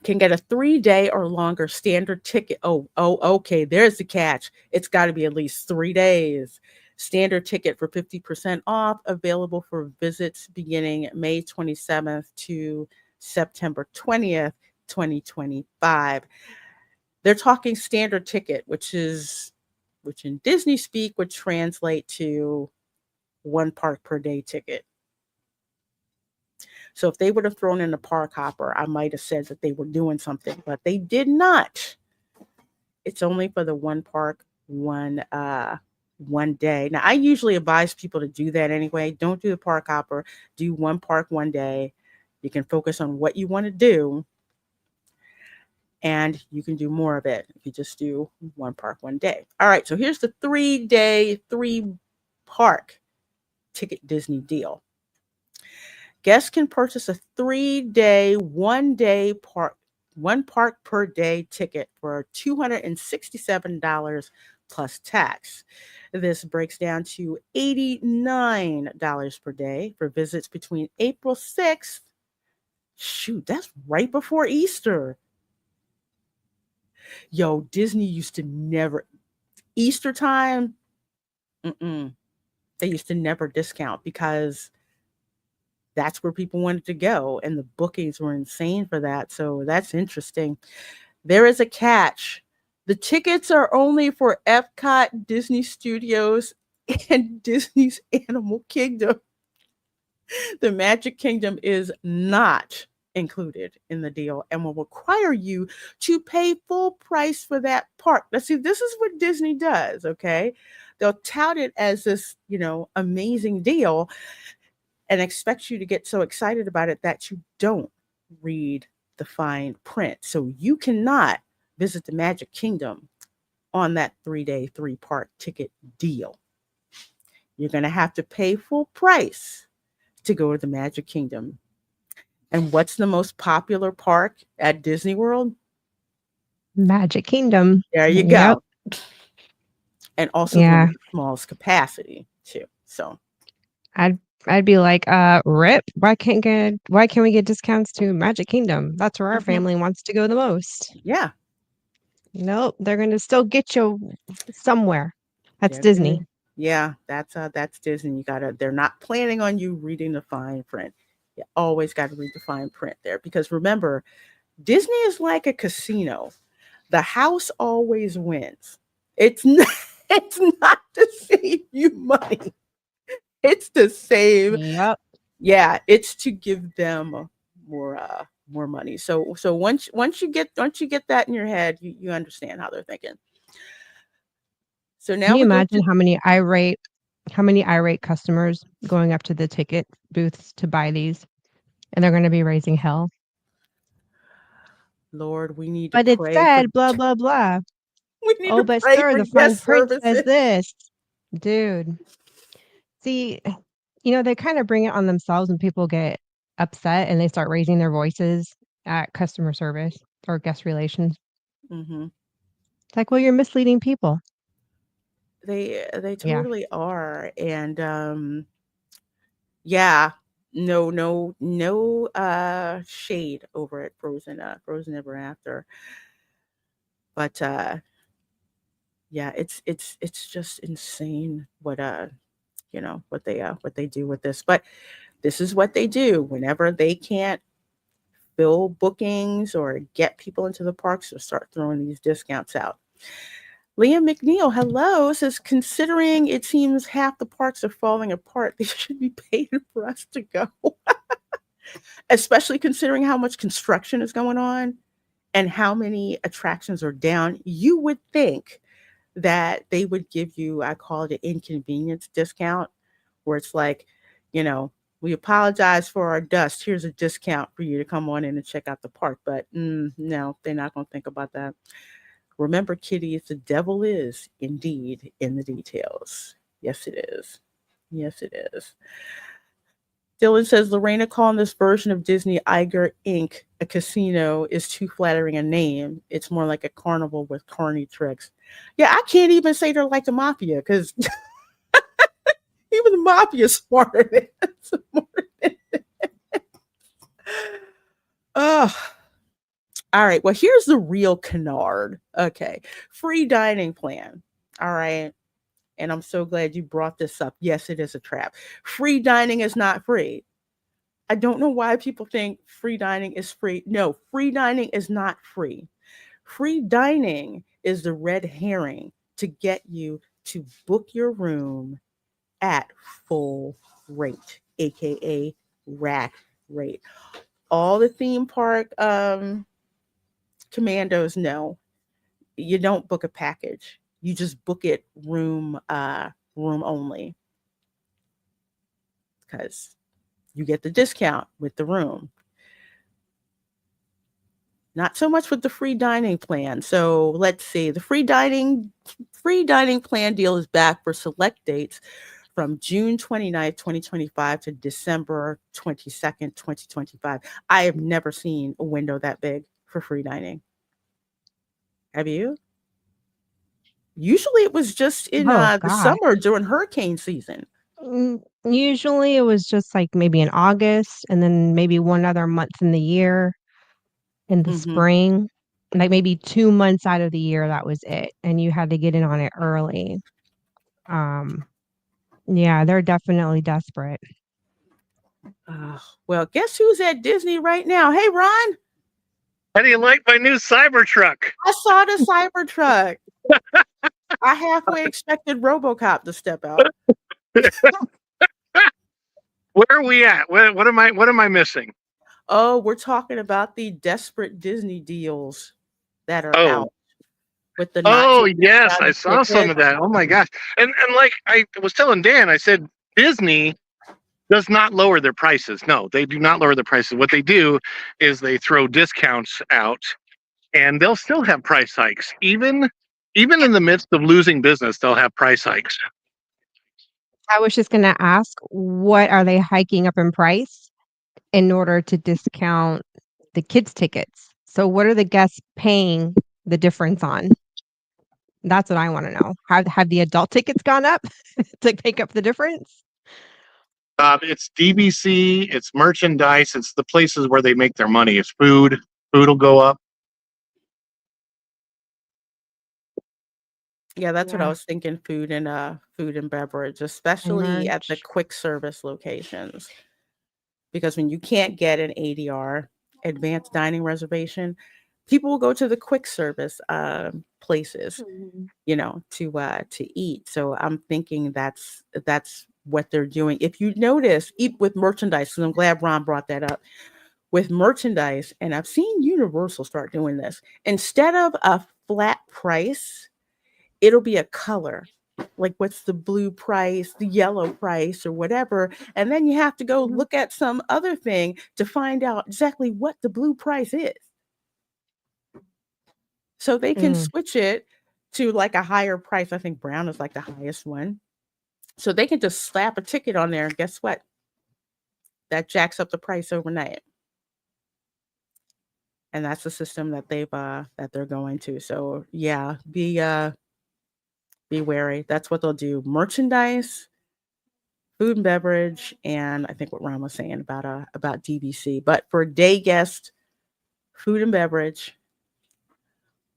can get a 3-day or longer standard ticket. Okay. There's the catch. It's got to be at least 3 days. Standard ticket for 50% off, available for visits beginning May 27th to September 20th, 2025. They're talking standard ticket, which in Disney speak would translate to one park per day ticket. So if they would have thrown in a park hopper, I might have said that they were doing something, but they did not. It's only for the one park, one day. Now I usually advise people to do that anyway. Don't do the park hopper. Do one park one day. You can focus on what you want to do, and you can do more of it if you just do one park one day. All right, so here's the 3-day, 3-park ticket Disney deal. Guests can purchase a 3-day, one park per day ticket for $267 plus tax. This breaks down to $89 per day for visits between April 6th. Shoot, that's right before Easter. Yo, Disney used to never, Easter time, mm-mm, they used to never discount because that's where people wanted to go, and the bookings were insane for that. So that's interesting. There is a catch. The tickets are only for Epcot, Disney Studios, and Disney's Animal Kingdom. The Magic Kingdom is not included in the deal and will require you to pay full price for that park. Now, see, this is what Disney does, okay? They'll tout it as this, amazing deal and expect you to get so excited about it that you don't read the fine print. So you cannot visit the Magic Kingdom on that 3-day, 3-park ticket deal. You're going to have to pay full price to go to the Magic Kingdom. And what's the most popular park at Disney World?
Magic Kingdom.
There you
Yep.
go. And also the one
Yeah.
with the smallest capacity too. So
I'd I'd be like, Rip, why can't we get discounts to Magic Kingdom? That's where our
mhm,
family wants to go the most.
yeah,
Nope, they're gonna still get you somewhere. That's
they're gonna,
Disney.
yeah, that's Disney. They're not planning on you reading the fine print. You always got to read the fine print there because remember, Disney is like a casino. The house always wins. It's not, it's not to save you money. It's to save,
Yep.
yeah, it's to give them more money. So once you get that in your head, you understand how they're thinking. So
Can
now
you
we go
imagine
to
how many irate customers going up to the ticket booths to buy these, and they're gonna be raising hell?
Lord, we need to
But it
pray for
said blah, blah, blah.
we need
Oh,
to
but
pray
sir,
for
the fine
guest
print says
services.
this. Dude, see, they kinda bring it on themselves when people get upset and they start raising their voices at customer service or guest relations.
Mhm.
It's like, well, you're misleading people.
They
Yeah.
totally are, and yeah, no shade over at Frozen Ever After, but yeah, it's just insane what they do with this. But this is what they do whenever they can't fill bookings or get people into the parks, to start throwing these discounts out. Liam McNeil, hello, says considering it seems half the parks are falling apart, they should be paying for us to go. Especially considering how much construction is going on and how many attractions are down. You would think that they would give you, I call it an inconvenience discount, where it's like, you know, we apologize for our dust. Here's a discount for you to come on in and check out the park. But no, they're not going to think about that. Remember, kiddies, the devil is indeed in the details. Yes, it is. Yes, it is. Dylan says Lorena calling this version of Disney Iger Inc. a casino is too flattering a name. It's more like a carnival with corny tricks. Yeah, I can't even say they're like the mafia because even the mafia is smarter than smarter than- Oh, all right. Well, here's the real canard. Okay, free dining plan. All right, and I'm so glad you brought this up. Yes, it is a trap. Free dining is not free. I don't know why people think free dining is free. No, free dining is not free. Free dining is the red herring to get you to book your room at full rate, aka rack rate. All the theme park commandos know you don't book a package. You just book it room only because you get the discount with the room. Not so much with the free dining plan. So let's see. The free dining plan deal is back for select dates from June 29th, 2025 to December 22nd, 2025. I have never seen a window that big for free dining. Have you? Usually it was just in
Oh
the
gosh.
summer during hurricane season.
Usually it was just like maybe in August and then maybe one other month in the year in the
Hmm.
spring. Like maybe 2 months out of the year, that was it, and you had to get in on it early. Um, yeah, they're definitely desperate.
Well, guess who's at Disney right now? Hey, Ron,
How do you like my new Cybertruck?
I saw the Cybertruck. I halfway expected RoboCop to step out.
Where are we at? What am I missing?
Oh, we're talking about the desperate Disney deals that are
Oh,
out with the not
oh
so
yes, I
discounted
saw some
tickets.
of that. Oh my gosh. And like I was telling Dan, I said Disney does not lower their prices. No, they do not lower their prices. What they do is they throw discounts out and they'll still have price hikes. Even in the midst of losing business, they'll have price hikes.
I was just gonna ask, what are they hiking up in price in order to discount the kids' tickets? So what are the guests paying the difference on? That's what I wanna know. Have the adult tickets gone up to make up the difference?
It's DBC, it's merchandise, it's the places where they make their money. It's food. Food will go up.
Yeah, that's what I
Yeah,
was thinking. Food and beverage,
and
especially at the
merch.
quick service locations. Because when you can't get an ADR, advanced dining reservation, people will go to the quick service places,
Mhm.
to eat. So I'm thinking that's what they're doing. If you notice, eat with merchandise, and I'm glad Ron brought that up. With merchandise, and I've seen Universal start doing this. Instead of a flat price, it'll be a color. Like what's the blue price, the yellow price, or whatever. And then you have to go
Mhm.
look at some other thing to find out exactly what the blue price is. So they can
Mm.
switch it to like a higher price. I think brown is like the highest one. So they can just slap a ticket on there, and guess what? That jacks up the price overnight. And that's the system that they're going to. So yeah, be wary. That's what they'll do. Merchandise, food and beverage, and I think what Ron was saying about DBC. But for day guest, food and beverage,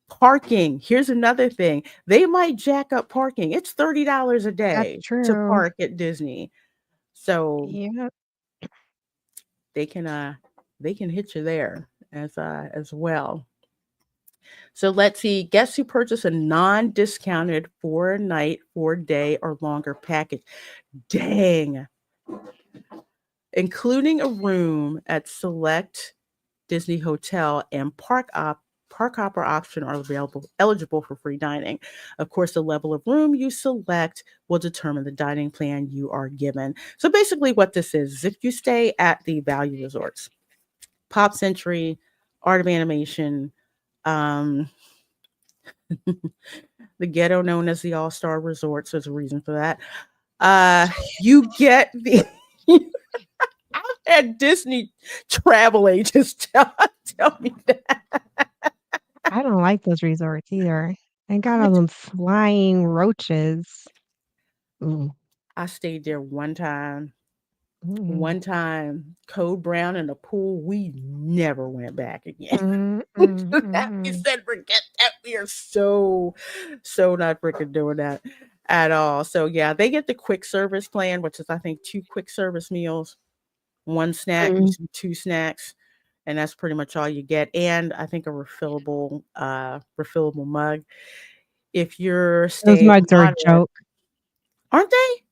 parking. Here's another thing. They might jack up parking. It's $30 a
That's
day to
true.
park at Disney. So
Yeah.
they can hit you there as well. So let's see. Guests who purchase a non-discounted 4 night, 4 day, or longer package. Dang. Including a room at select Disney hotel and park hopper option are eligible for free dining. Of course, the level of room you select will determine the dining plan you are given. So basically what this is if you stay at the value resorts, Pop Century, Art of Animation, um, the ghetto known as the All-Star Resorts, there's a reason for that. You get the I've had Disney travel agents tell me that.
I don't like those resorts either. They got
I
all them flying roaches. Ooh.
I stayed there one time.
Mm.
One time, Code Brown in the pool, we never went back again.
Mm, mm,
We
mm.
said, forget that. We are so not freaking doing that at all. So yeah, they get the quick service plan, which is I think two quick service meals, one snack,
Mm.
usually two snacks, and that's pretty much all you get. And I think a refillable mug. If you're
Those
staying
mugs are a
moderate,
joke.
aren't they?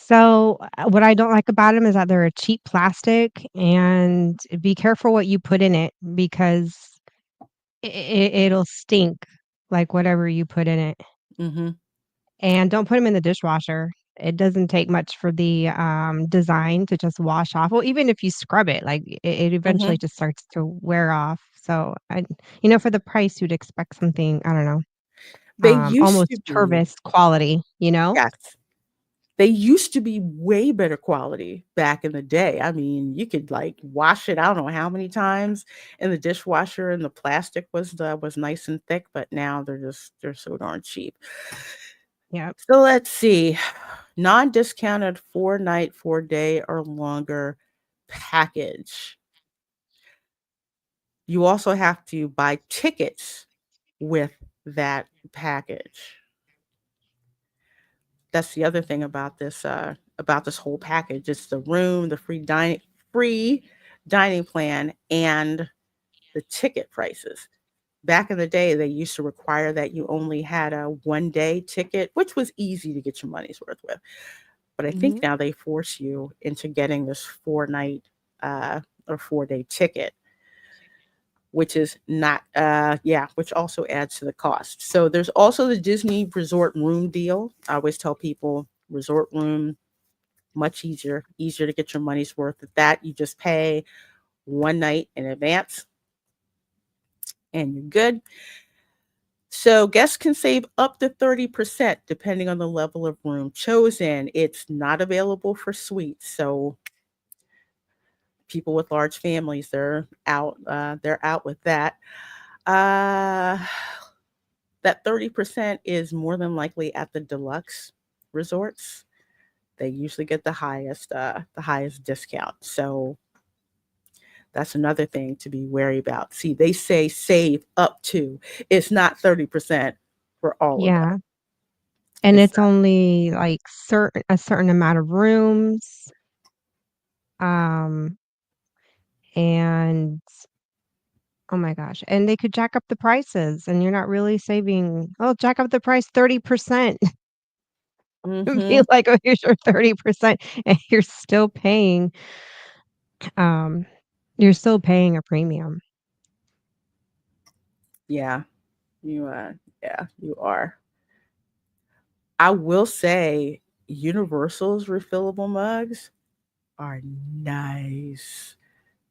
So, what I don't like about them is that they're a cheap plastic, and be careful what you put in it because it'll stink like whatever you put in it.
Mm-hmm.
And don't put them in the dishwasher. It doesn't take much for the, design to just wash off. Well, even if you scrub it, like, it
Mm-hmm.
eventually just starts to wear off. So, for the price, you'd expect something, I don't know,
They used to
almost
be,
Tervis quality, you know?
yes, they used to be way better quality back in the day. I mean, you could like wash it, I don't know how many times in the dishwasher, and the plastic was nice and thick, but now they're so darn cheap.
Yep.
So let's see. Non-discounted 4-night, 4-day or longer package. You also have to buy tickets with that package. That's the other thing about this whole package. It's the room, the free dining plan, and the ticket prices. Back in the day, they used to require that you only had a 1-day ticket, which was easy to get your money's worth with. But I think
Mhm.
now they force you into getting this 4-night or 4-day ticket, which is not, yeah, which also adds to the cost. So there's also the Disney resort room deal. I always tell people resort room, much easier to get your money's worth. With that, you just pay 1 night in advance and you're good. So guests can save up to 30% depending on the level of room chosen. It's not available for suites. So people with large families, they're out with that. Uh, that 30% is more than likely at the deluxe resorts. They usually get the highest discount. So that's another thing to be wary about. See, they say save up to. It's not 30% for all of them.
Yeah, and
It's
it's only, like, a certain amount of rooms, um, and oh my gosh, and they could jack up the prices, and you're not really saving, "Oh, jack up the price 30%." Be
mm-hmm.
like, "Oh, here's your 30%," and um, you're still paying a premium.
Yeah, you yeah, you are. I will say Universal's refillable mugs are nice.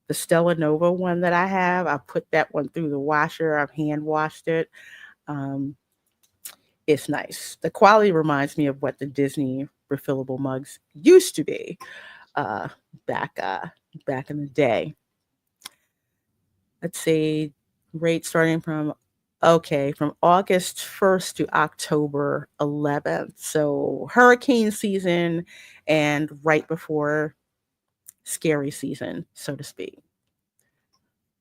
The Stella Nova one that I have, I put that one through the washer. I've hand washed it. Um, it's nice. The quality reminds me of what the Disney refillable mugs used to be uh, back back in the day. Let's see, rate starting from from August 1st to October 11th. So hurricane season and right before scary season, so to speak.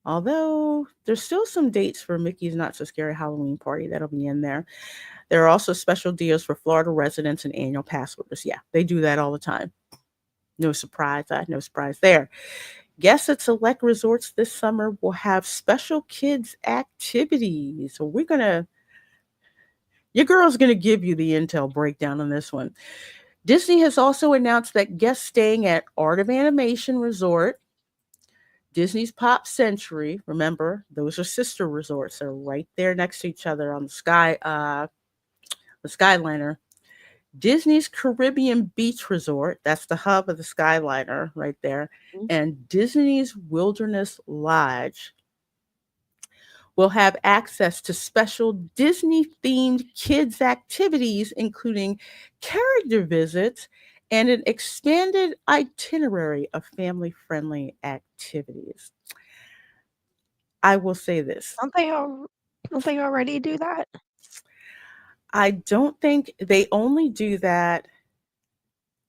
Although there's still some dates for Mickey's Not So Scary Halloween Party that'll be in there. There are also special deals for Florida residents and annual pass holders. Yeah, they do that all the time. No surprise there. Guests at select resorts this summer will have special kids activities. So your girl's gonna give you the intel breakdown on this one. Disney has also announced that guests staying at Art of Animation Resort, Disney's Pop Century, remember those are sister resorts. They're right there next to each other on the Skyliner. Disney's Caribbean Beach Resort, that's the hub of the Skyliner right there,
Mm.
and Disney's Wilderness Lodge will have access to special Disney themed kids' activities, including character visits and an expanded itinerary of family friendly activities. I will say this.
Don't they al don't they already do that?
I don't think they only do that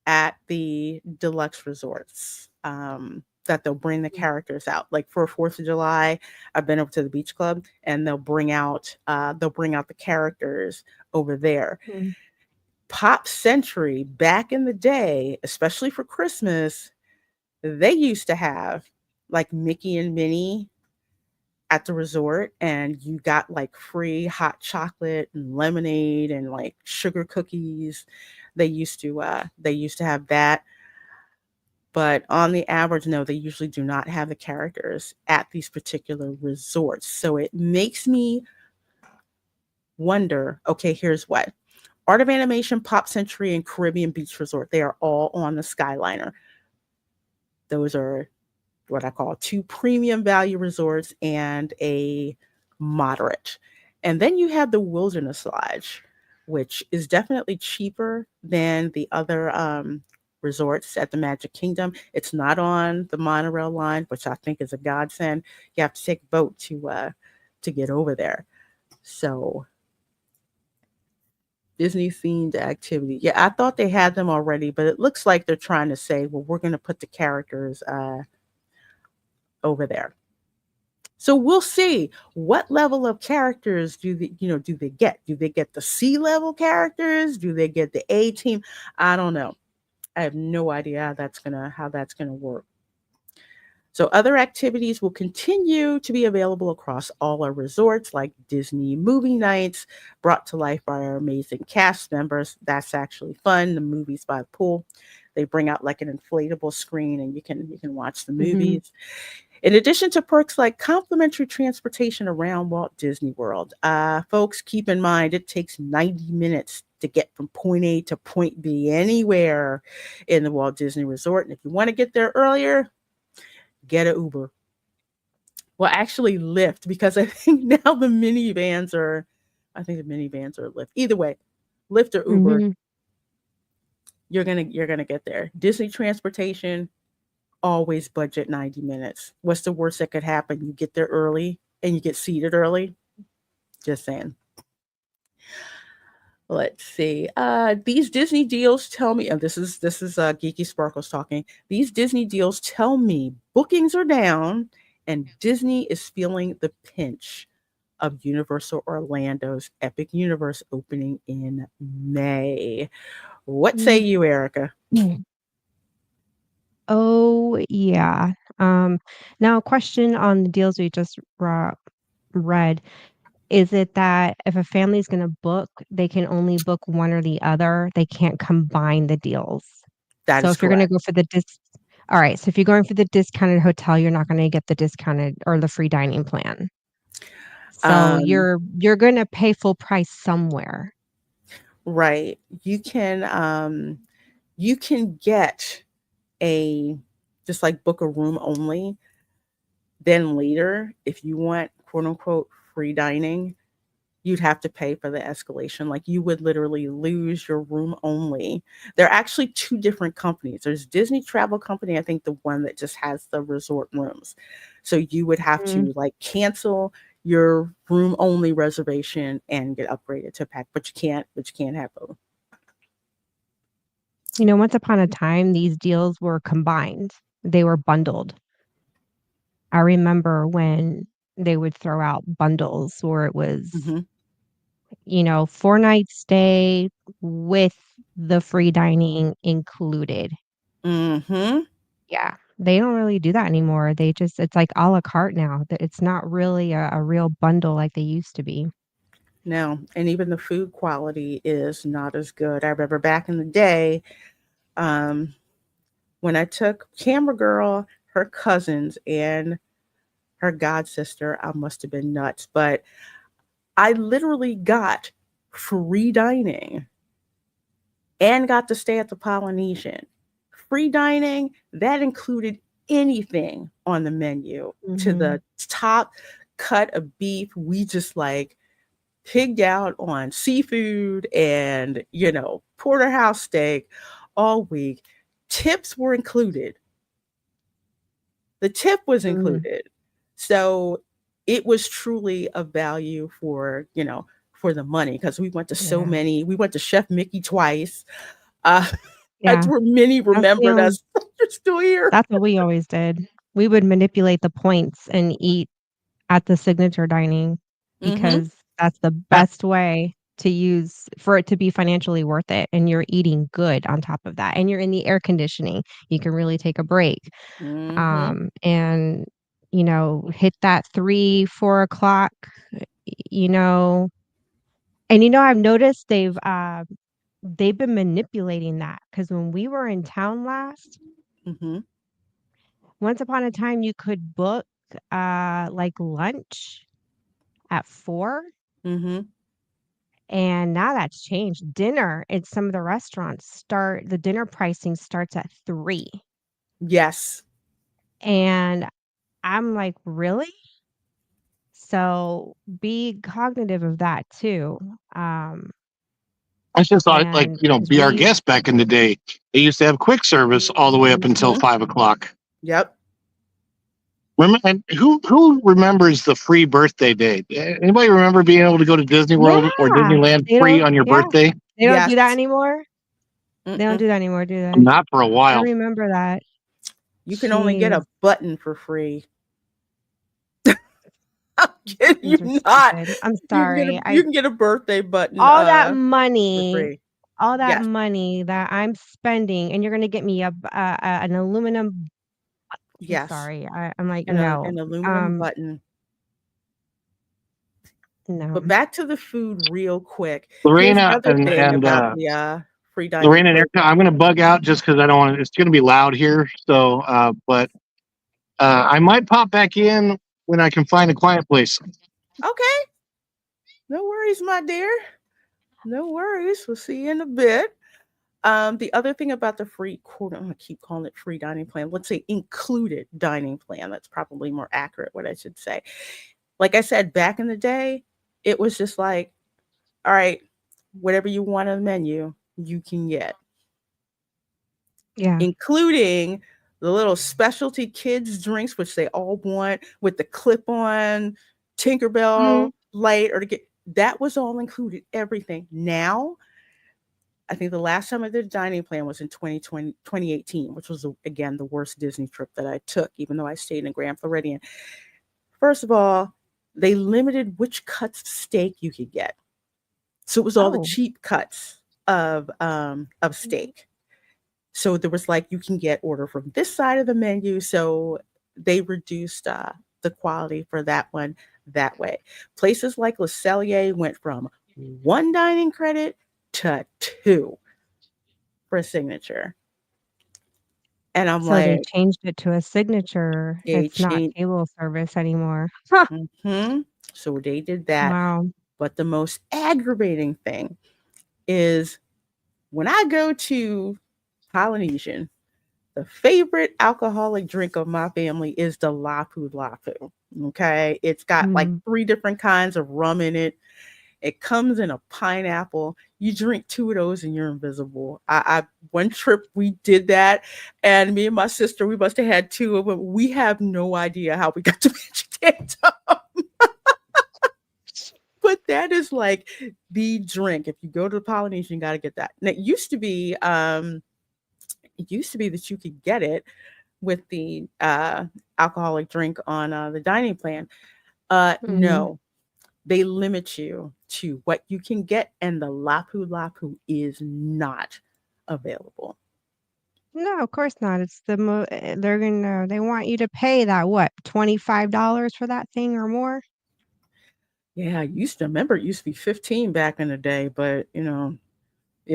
at the deluxe resorts. That they'll bring the
Mm,
characters out. Like for 4th of July, I've been over to the beach club and they'll bring out the characters over there.
mm.
Pop Century back in the day, especially for Christmas, they used to have like Mickey and Minnie at the resort, and you got like free hot chocolate and lemonade and like sugar cookies. They used to have that, but on the average, no, they usually do not have the characters at these particular resorts. So it makes me wonder, okay, here's what. Art of Animation, Pop Century, and Caribbean Beach Resort, they are all on the Skyliner. Those are what I call two premium value resorts and a moderate. And then you have the Wilderness Lodge, which is definitely cheaper than the other resorts at the Magic Kingdom. It's not on the monorail line, which I think is a godsend. You have to take a boat to get over there. So Disney themed activity. Yeah, I thought they had them already, but it looks like they're trying to say, well, we're going to put the characters over there. So we'll see what level of characters do they get? Do they get the C level characters? Do they get the A team? I don't know. I have no idea how that's gonna work. So other activities will continue to be available across all our resorts, like Disney movie nights brought to life by our amazing cast members. That's actually fun. The movies by the pool. They bring out like an inflatable screen and you can watch the
Mhm.
movies. In addition to perks like complimentary transportation around Walt Disney World, folks, keep in mind it takes 90 minutes to get from point A to point B anywhere in the Walt Disney Resort. And if you want to get there earlier, get an Uber. Well, actually, Lyft, because I think now I think the minivans are Lyft. Either way, Lyft or Uber,
Mhm.
you're gonna get there. Disney transportation, always budget 90 minutes. What's the worst that could happen? You get there early and you get seated early. Just saying. Let's see. These Disney deals tell me, and this is Geeky Sparkles talking. These Disney deals tell me bookings are down, and Disney is feeling the pinch of Universal Orlando's Epic Universe opening in May. What say
Mm.
you, Erica?
Oh, yeah. Um, Now a question on the deals we just read. Is it that if a family's gonna book, they can only book one or the other? They can't combine the deals.
That
So
is
if you're gonna
correct.
go for the alright, so if you're going for the discounted hotel, you're not gonna get the discounted or the free dining plan. So
Um,
you're gonna pay full price somewhere.
right. You can get a just like book a room only. Then later, if you want quote unquote free dining, you'd have to pay for the escalation. Like you would literally lose your room only. There are actually two different companies. There's Disney Travel Company, I think the one that just has the resort rooms. So you would have
Mm.
to like cancel your room only reservation and get upgraded to pack, but you can't have both.
Once upon a time, these deals were combined. They were bundled. I remember when they would throw out bundles where it was,
Mhm.
4 night stay with the free dining included.
Mhm.
Yeah, they don't really do that anymore. It's like à la carte now. That it's not really a real bundle like they used to be.
No, and even the food quality is not as good. I remember back in the day, um, when I took Camera Girl, her cousins, and her god sister. I must have been nuts, but I literally got free dining and got to stay at the Polynesian. Free dining that included anything on the menu to
Mhm.
the top cut of beef. We just like pigged out on seafood and porterhouse steak all week. Tips were included. The tip was
Mm.
included. So it was truly a value for the money because
Yeah.
we went to Chef Mickey twice. Uh, that's
Yeah.
where many
That's the
remembered
only
us. You're still here.
That's what we always did. We would manipulate the points and eat at the signature dining
Mm-hmm.
because that's the best way to use for it to be financially worth it, and you're eating good on top of that, and you're in the air conditioning. You can really take a break.
Mm-hmm.
And hit that 3, 4 o'clock, you know. And, I've noticed they've been manipulating that because when we were in town last,
Mm-hmm.
once upon a time, you could book, like, lunch at 4,
Mm-hmm.
and now that's changed. Dinner at some of the restaurants the dinner pricing starts at 3,
Yes.
and I'm like, "Really?" So, be cognitive of that too,
I just thought, like,
and
you know,
because
be our guest back in the day. They used to have quick service all the way up until
Mm-hmm.
5 o'clock.
Yep.
And who remembers the free birthday day? Anybody remember being able to go to Disney World or
Yeah,
Disneyland free on your
yeah,
birthday?
they don't do that
Yes.
anymore? They don't
Mm-mm.
do that anymore, do they?
Not for a
I
while.
remember that.
You can only get
Jeez,
a button for free. I'm kidding
things are
you not.
stupid. I'm
You can get a
sorry.
you can get a birthday button
All that
for
money
free.
all that
Yes.
money that I'm spending, and you're gonna get me an aluminum. I'm
Yes.
sorry. I'm like, "No,
An aluminum
um,
button. But
no."
back to the food real quick. Here's
Lorena
another thing
and
about the free dining
Lorena and Erica, I'm
program.
going to bug out just because I don't want to. It's going to be loud here. So, but I might pop back in when I can find a quiet place.
Okay. No worries, my dear. No worries. We'll see you in a bit. The other thing about the free quote, I'm gonna keep calling it free dining plan. Let's say included dining plan. That's probably more accurate, what I should say. Like I said, back in the day, it was just like, all right, whatever you want on the menu, you can get,
Yeah.
including the little specialty kids drinks, which they all want with the clip on
Mhm.
Tinkerbell light or to get that was all included, everything. Now I think the last time I did a dining plan was in 2020 2018, which was, again, the worst Disney trip that I took, even though I stayed in Grand Floridian. First of all, they limited which cuts of steak you could get. So it was all the
Oh.
cheap cuts of steak. So there was like, you can get order from this side of the menu. So they reduced the quality for that one that way. Places like Le Cellier went from one dining credit to two for a signature. And I'm
So they
like,
changed it to a signature.
they
It's not
changed.
table service anymore. Huh.
Hmm. So they did that.
Wow.
But the most aggravating thing is when I go to Polynesian, the favorite alcoholic drink of my family is the Lapu Lapu. Okay. It's got like
Mm.
three different kinds of rum in it. It comes in a pineapple. You drink two of those and you're invisible. I one trip we did that, and me and my sister, we must have had two of them. We have no idea how we got to vegetarian, but that is like the drink. If you go to the Polynesian, you got to get that. And it used to be that you could get it with the alcoholic drink on the dining plan.
Mhm.
No, they limit you to what you can get, and the Lapu Lapu is not available.
No, of course not. They want you to pay that what, $25 for that thing or more?
Yeah, I used to remember it used to be 15 back in the day, but it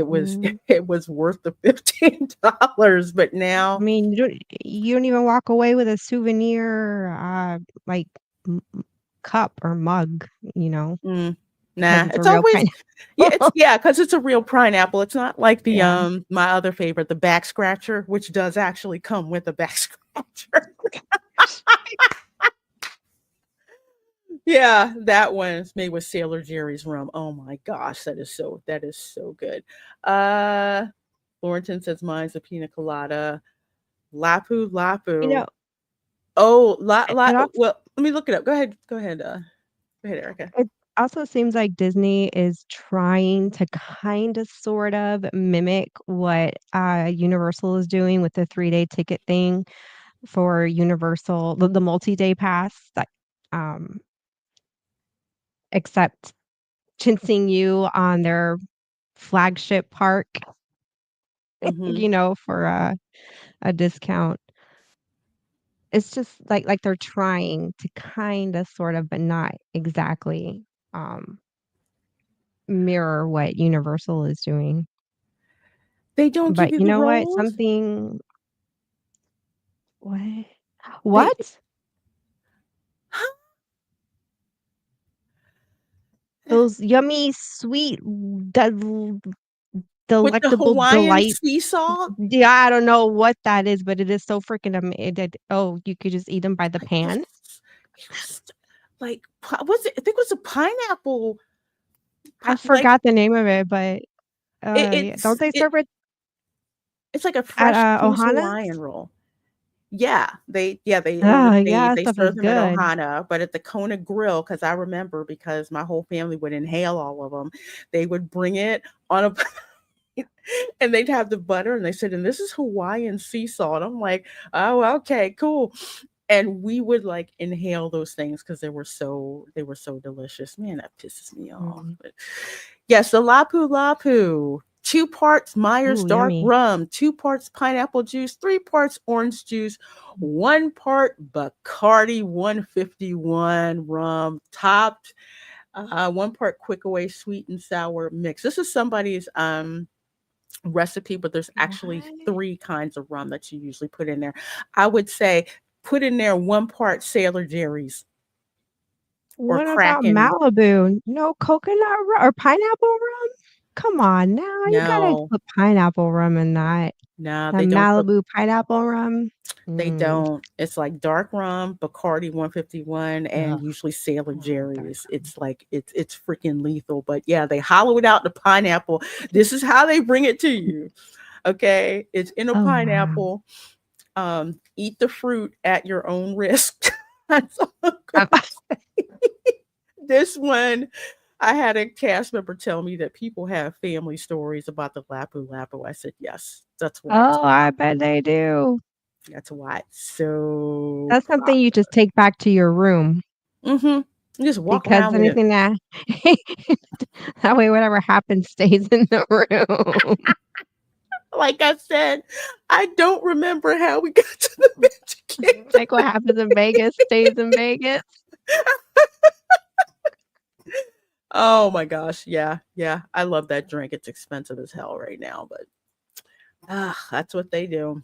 was
Mm.
it was worth the $15. But
I
now,
mean, you don't even walk away with a souvenir, like, cup or mug,
mm,
because
nah,
it's a
it's
real
always yeah,
pineapple.
because it's a real pineapple. It's not like the
Yeah.
my other favorite, the back scratcher, which does actually come with a back scratcher. Yeah, that one is made with Sailor Jerry's rum. Oh my gosh, that is so good. Uh Thornton says mine's a pina colada. Lapu
You know,
Lapu. Oh,
it also
well, let me look it up. Go ahead. Go ahead, Erica.
it also seems like Disney is trying to kinda, sort of mimic what, Universal is doing with the 3-day ticket thing for Universal, the multi-day pass that, um, except chancing you on their flagship park,
Mhm.
for a discount. it's just like they're trying to kinda, sort of, but not exactly, um, mirror what Universal is doing.
They don't give
But
you
you
the
know what?
rolls.
Something what?
They
What? Those yummy, sweet, del
with the
delectable
Hawaiian
delight.
sea salt.
Yeah, I don't know what that is, but it is so freaking oh, you could just eat them by the
Like this,
pan?
it was like what's it? I think it was a pineapple.
I
Like
forgot the name of it, but, yeah, don't they serve it
it's like a
at,
fresh piece Hawaiian
Ohana's?
roll. Yeah,
Oh, yeah, that
they
stuff is
serve them at
good.
Ohana, but at the Kona Grill, because I remember because my whole family would inhale all of them. They would bring it on a and they'd have the butter, and they said, "And this is Hawaiian sea salt." I'm like, "Oh, okay, cool." And we would like inhale those things because they were so delicious. Man, that pisses me off.
Mm.
But yes, the Lapu Lapu. 2 parts Myers
Ooh,
dark
yummy.
rum, 2 parts pineapple juice, 3 parts orange juice, 1 part Bacardi 151 rum, topped 1 part quick away sweet and sour mix. This is somebody's recipe, but there's actually
What?
3 kinds of rum that you usually put in there. I would say put in there 1 part Sailor Jerry's or
What about
Kraken.
Malibu? No coconut rum or pineapple rum? Come on now, you gotta
No,
put pineapple rum in that.
no,
The
they don't put.
Malibu pineapple rum?
They
Mm.
don't. It's like dark rum, Bacardi 151, and
Ugh,
usually Sailor
dark
Jerry's.
rum.
It's like it's freaking lethal. But yeah, they hollow it out the pineapple. This is how they bring it to you. Okay, it's in a
Oh, wow.
pineapple. Eat the fruit at your own risk. That's all I'm
Um,
gonna say. This one, I had a cast member tell me that people have family stories about the Lapu Lapu. I said, yes, that's why it's
oh, I bet they do.
that's why it's so
That's something you
popular.
just take back to your room
Mm-hmm. You just walk
because
around with it.
anything that that way whatever happens stays in the room.
Like I said, I don't remember how we got to the Magic Kingdom.
Like what happens in Vegas stays in Vegas.
Oh my gosh, yeah, yeah. I love that drink. It's expensive as hell right now, but that's what they do.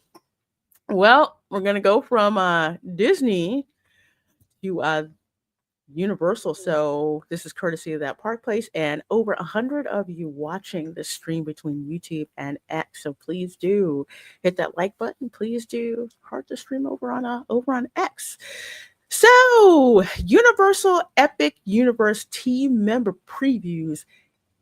Well, we're gonna go from Disney to Universal. So this is courtesy of that Park Place, and over 100 of you watching this stream between YouTube and X. So please do hit that like button. Please do heart the stream over on X. So Universal Epic Universe team member previews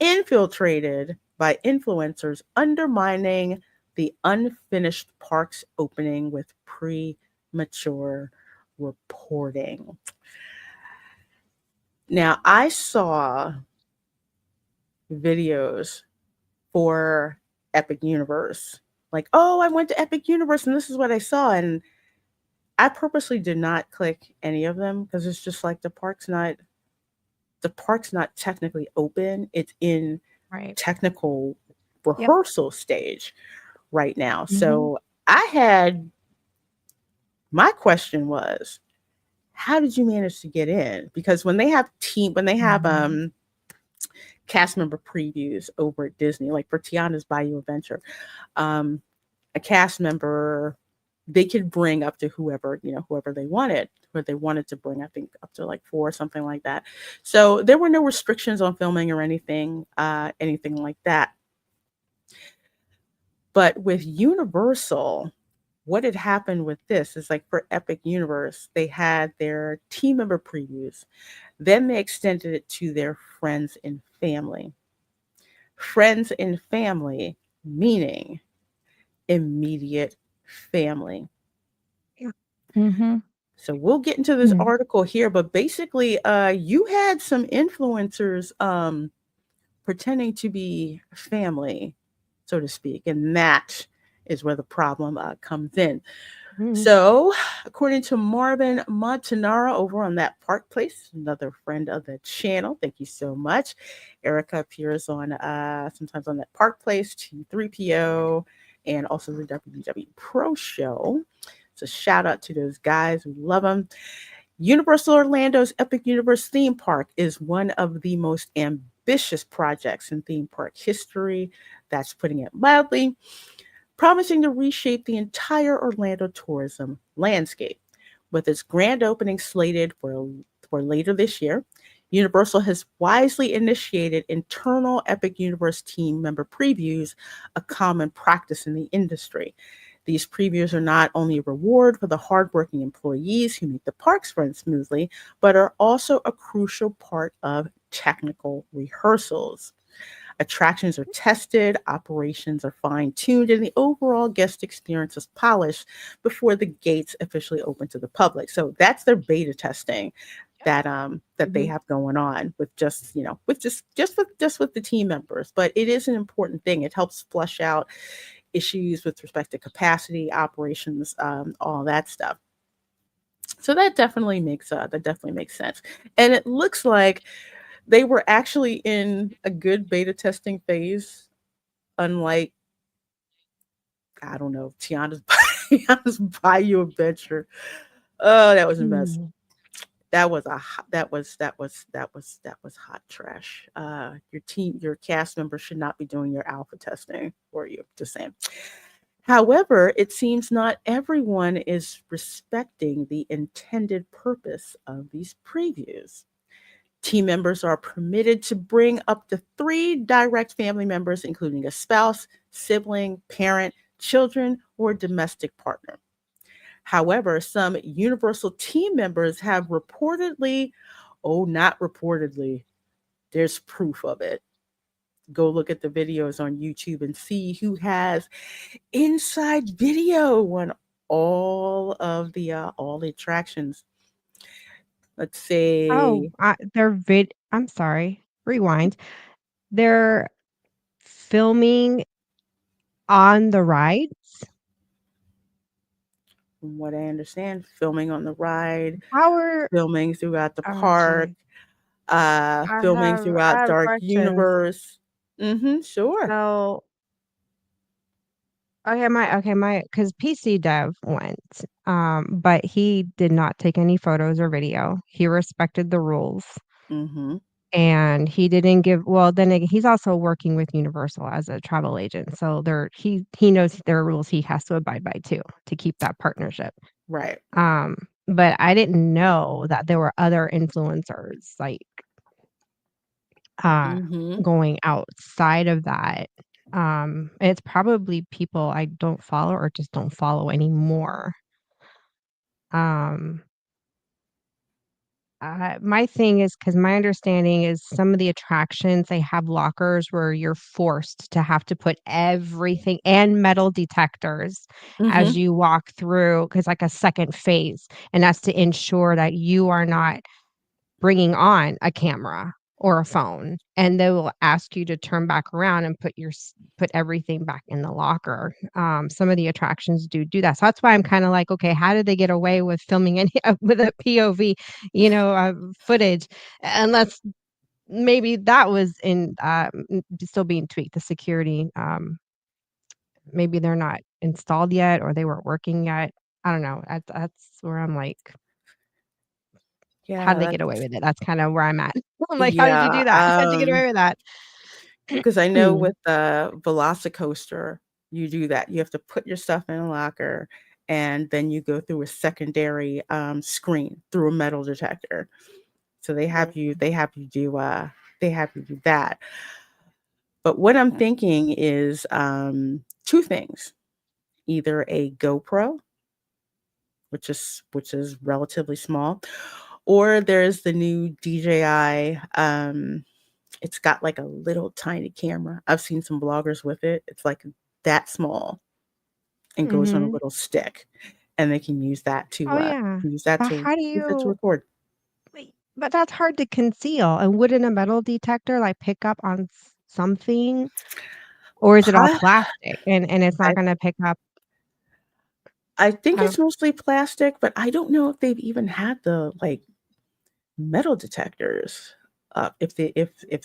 infiltrated by influencers undermining the unfinished park's opening with premature reporting. Now, I saw videos for Epic Universe. Like, oh, I went to Epic Universe and this is what I saw. And I purposely did not click any of them because it's just like the park's not technically open. It's in
Right.
technical
Yep.
rehearsal stage right now.
Mhm.
So I had my question was, how did you manage to get in? Because when they have
Mhm.
cast member previews over at Disney, like for Tiana's Bayou Adventure, um, a cast member they could bring up to whoever they wanted, where they wanted to bring, I think up to like 4 or something like that. So there were no restrictions on filming or anything like that. But with Universal, what had happened with this is like for Epic Universe, they had their team member previews. Then they extended it to their friends and family. Friends and family, meaning immediate family.
Yeah. Mhm.
So we'll get into this
Mm.
article here, but basically, you had some influencers pretending to be family, so to speak, and that is where the problem comes in.
Mhm.
So, according to Marvin Montanaro over on that Park Place, another friend of the channel, thank you so much. Erica appears on sometimes on that Park Place to 3PO and also the WW Pro Show. a shout out to those guys. We love them. Universal Orlando's Epic Universe theme park is one of the most ambitious projects in theme park history. That's putting it mildly, promising to reshape the entire Orlando tourism landscape. With its grand opening slated for later this year, Universal has wisely initiated internal Epic Universe team member previews, a common practice in the industry. These previews are not only a reward for the hardworking employees who make the parks run smoothly, but are also a crucial part of technical rehearsals. Attractions are tested, operations are fine tuned, and the overall guest experience is polished before the gates officially open to the public. So that's their beta testing that they
Mhm.
have going on with just with just with the team members. But it is an important thing. It helps flush out issues with respect to capacity, operations, all that stuff. So that definitely makes sense. And it looks like they were actually in a good beta testing phase, unlike, I don't know, Tiana's Bayou Adventure. Oh, that was a mess.
Mm.
That was hot trash. Your cast members should not be doing your alpha testing for you. Just saying. However, it seems not everyone is respecting the intended purpose of these previews. Team members are permitted to bring up to 3 direct family members, including a spouse, sibling, parent, children, or domestic partner. However, some Universal team members have reportedly, oh, not reportedly, there's proof of it. Go look at the videos on YouTube and see who has inside video on all the attractions. Let's
Oh,
say,
I'm sorry, rewind. They're filming on the rides?
from what I understand, filming on the ride,
How are
filming throughout the park,
okay.
filming
I
throughout
have
Dark
questions.
Universe. Sure.
So, my because PC Dev went, but he did not take any photos or video. He respected the rules,
Mhm.
and he didn't give well, then again, he's also working with Universal as a travel agent, so he knows there are rules he has to abide by too, to keep that partnership.
Right.
Um, but I didn't know that there were other influencers, like, uh,
Mhm.
going outside of that. It's probably people I don't follow or just don't follow anymore. Um, my thing is because my understanding is some of the attractions, they have lockers where you're forced to have to put everything and metal detectors as
Mhm.
you walk through, because like a second phase, and that's to ensure that you are not bringing on a camera or a phone, and they will ask you to turn back around and put everything back in the locker. Some of the attractions do that. So that's why I'm kinda like, "Okay, how did they get away with filming any with a POV, footage?" Unless maybe that was still being tweaked, the security, maybe they're not installed yet or they weren't working yet. I don't know. That's where I'm like, how
Yeah,
did they get away
that's
with it? That's kinda where I'm at. I'm like, "How did you
yeah,
do that? How'd you get away with that?"
because I know with the Velocicoaster, you do that. You have to put your stuff in a locker, and then you go through a secondary, screen through a metal detector. So they have you do that. But what I'm thinking is, 2 things. Either a GoPro, which is relatively small, or there's the new DJI, it's got, like, a little tiny camera. I've seen some bloggers with it. It's, like, that small and goes on a
Mhm.
little stick, and they can
Oh, yeah. But how do
use that to
you
record.
wait, but that's hard to conceal, and wouldn't a metal detector, like, pick up on something? Or is it all
Po
plastic and it's not
I
gonna pick up
I think
I
it's
don't
mostly plastic, but I don't know if they've even had the, like, metal detectors. if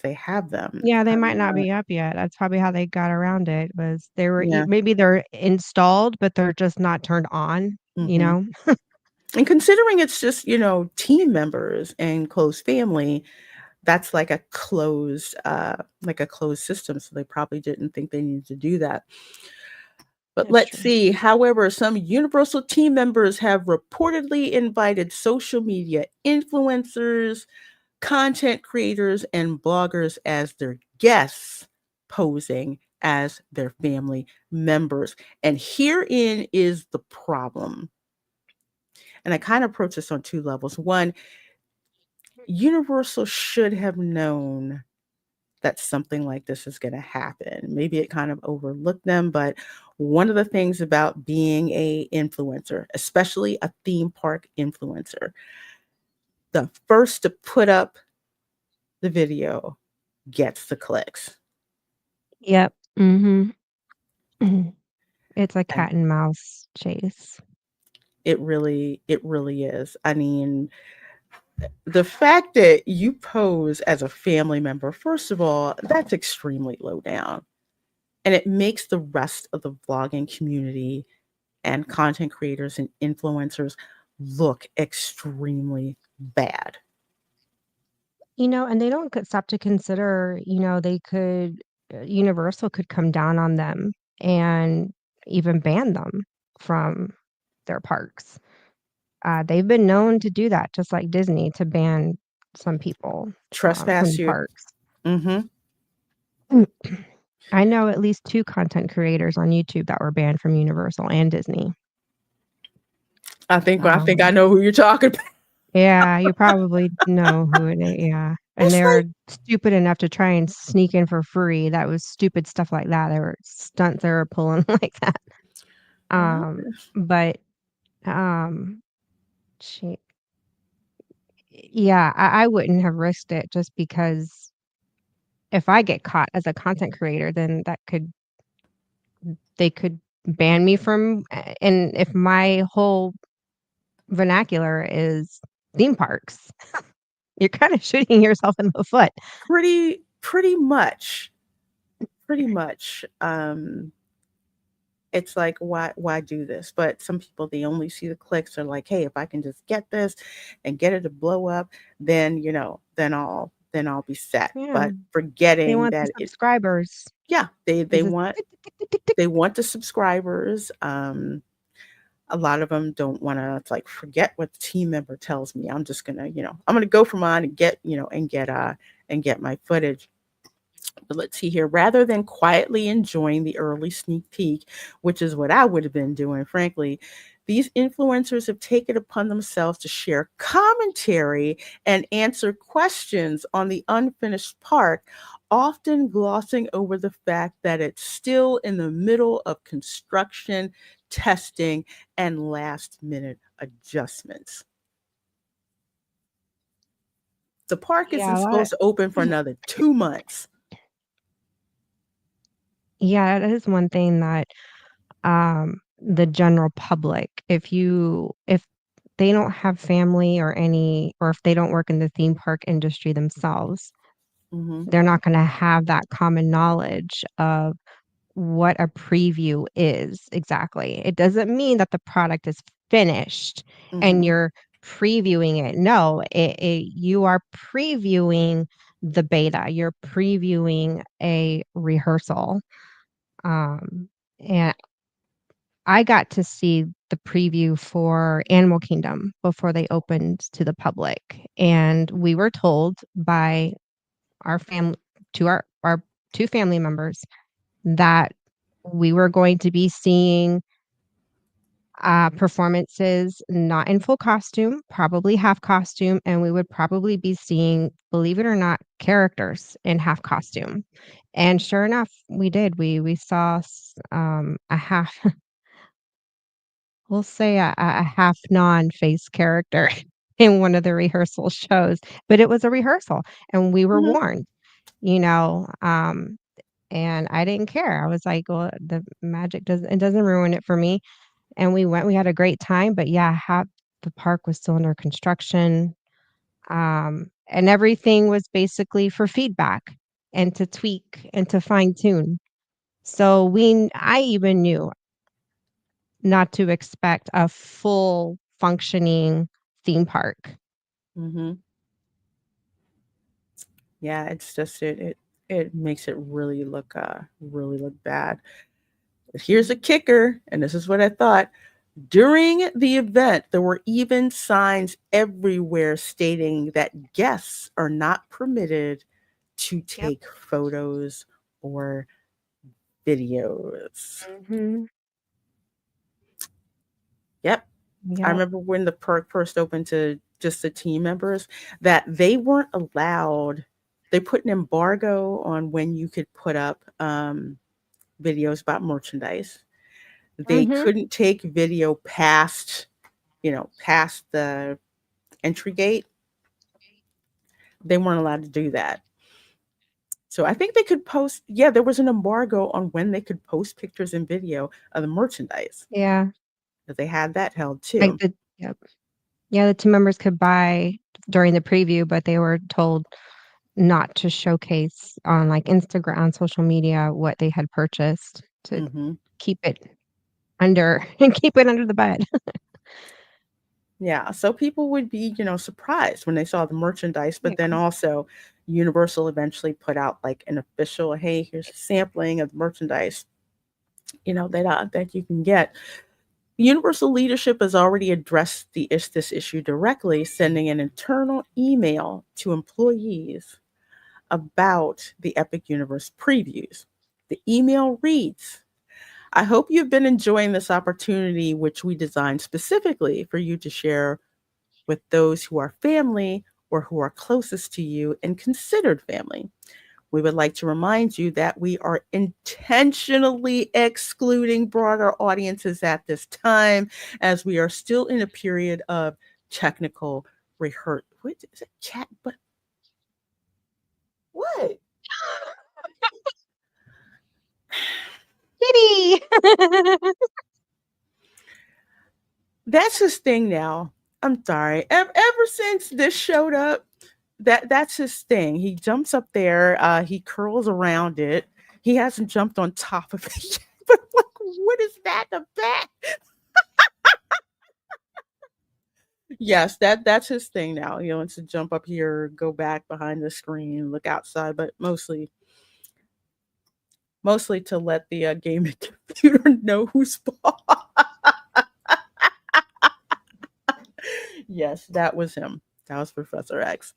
they have them.
Yeah, they might not be up yet. That's probably how they got around it, was they were
Yeah.
maybe they're installed, but they're just not turned on, you
Hmm.
know?
And considering it's just, team members and close family, that's like a closed system. So they probably didn't think they needed to do that. But
That's
let's
true.
see. However, some Universal team members have reportedly invited social media influencers, content creators, and bloggers as their guests, posing as their family members. And herein is the problem. And I kind of approach this on two levels. One, Universal should have known that something like this is going to happen. Maybe it kind of overlooked them, but one of the things about being a influencer, especially a theme park influencer, the first to put up the video gets the clicks.
Yep. Mhm. It's a
And
cat and mouse chase.
it really is. I mean, the fact that you pose as a family member, first of all, that's extremely low down. And it makes the rest of the vlogging community and content creators and influencers look extremely bad.
And they don't stop to consider, they could Universal could come down on them and even ban them from their parks. They've been known to do that, just like Disney, to ban some people from
Trespass
the
you.
parks.
Hmm.
I know at least 2 content creators on YouTube that were banned from Universal and Disney.
I think I
Um,
know who you're talking about.
yeah, you probably know who it is, yeah, and
It's
they're
like,
stupid enough to try and sneak in for free. That was stupid stuff like that. There were stunts they were pulling like that.
what?
But, um, she yeah, I wouldn't have risked it just because if I get caught as a content creator, then they could ban me from and if my whole vernacular is theme parks, you're kinda shooting yourself in the foot.
Pretty much. Pretty much. It's like, why do this? But some people, they only see the clicks. They're like, hey, if I can just get this and get it to blow up, then then I'll be set.
Yeah,
But
they
forgetting
want the
that
subscribers.
yeah, they
It's
they
a
want
tick, tick, tick, tick, tick.
they want the subscribers. A lot of them don't want to like forget what the team member tells me. I'm just gonna, I'm gonna go for mine and get, and get my footage. But let's see here. Rather than quietly enjoying the early sneak peek, which is what I would have been doing, frankly, these influencers have taken upon themselves to share commentary and answer questions on the unfinished park, often glossing over the fact that it's still in the middle of construction, testing, and last minute adjustments. The park isn't
Yeah, that
supposed to open for another 2 months.
yeah, that is one thing that, the general public, if they don't have family or if they don't work in the theme park industry themselves,
Hmm.
they're not gonna have that common knowledge of what a preview is exactly. It doesn't mean that the product is finished and
Hmm.
you're previewing it. No, you are previewing the beta. You're previewing a rehearsal. Um, and I got to see the preview for Animal Kingdom before they opened to the public, and we were told by our family to our 2 family members that we were going to be seeing, performances not in full costume, probably half costume, and we would probably be seeing, believe it or not, characters in half costume. And sure enough, we did. We saw a half we'll say a half non-face character in one of the rehearsal shows, but it was a rehearsal, and we were
Hmm.
warned, you know, um, and I didn't care. I was like, "Well, the magic doesn't ruin it for me." And we went, we had a great time, but yeah, half the park was still under construction. and everything was basically for feedback and to tweak and to fine tune. So I even knew not to expect a full functioning theme park.
Mhm. Yeah, it's just it makes it really look bad. But here's a kicker, and this is what I thought. During the event, there were even signs everywhere stating that guests are not permitted to
Yep.
take photos or videos.
Hmm.
Yep. I
Yep.
remember when the perk first opened to just the team members that they weren't allowed. They put an embargo on when you could put up videos about merchandise. They
Hmm.
couldn't take video past, past the entry gate. They weren't allowed to do that. So I think they could post, yeah, there was an embargo on when they could post pictures and video of the merchandise.
Yeah.
That they had that held
Like
too.
the Yep. Yeah, the team members could buy during the preview, but they were told not to showcase on like Instagram, on social media, what they had purchased to
Hmm.
keep it under and keep it under the bed.
Yeah, so people would be, surprised when they saw the merchandise, but
Yeah.
then also Universal eventually put out like an official, hey, here's a sampling of the merchandise, that you can get. Universal leadership has already addressed this issue directly, sending an internal email to employees about the Epic Universe previews. The email reads, I hope you've been enjoying this opportunity, which we designed specifically for you to share with those who are family or who are closest to you and considered family. We would like to remind you that we are intentionally excluding broader audiences at this time, as we are still in a period of technical rehearsal. What is it? Chat, but what?
Kitty.
That's his thing now. I'm sorry. Ever since this showed up, that's his thing. He jumps up there, he curls around it. He hasn't jumped on top of it yet. But like, what is that about? Yes, that's his thing now. He wants to jump up here, go back behind the screen, look outside, but mostly to let the gaming computer know who's boss. Yes, that was him. That was Professor X.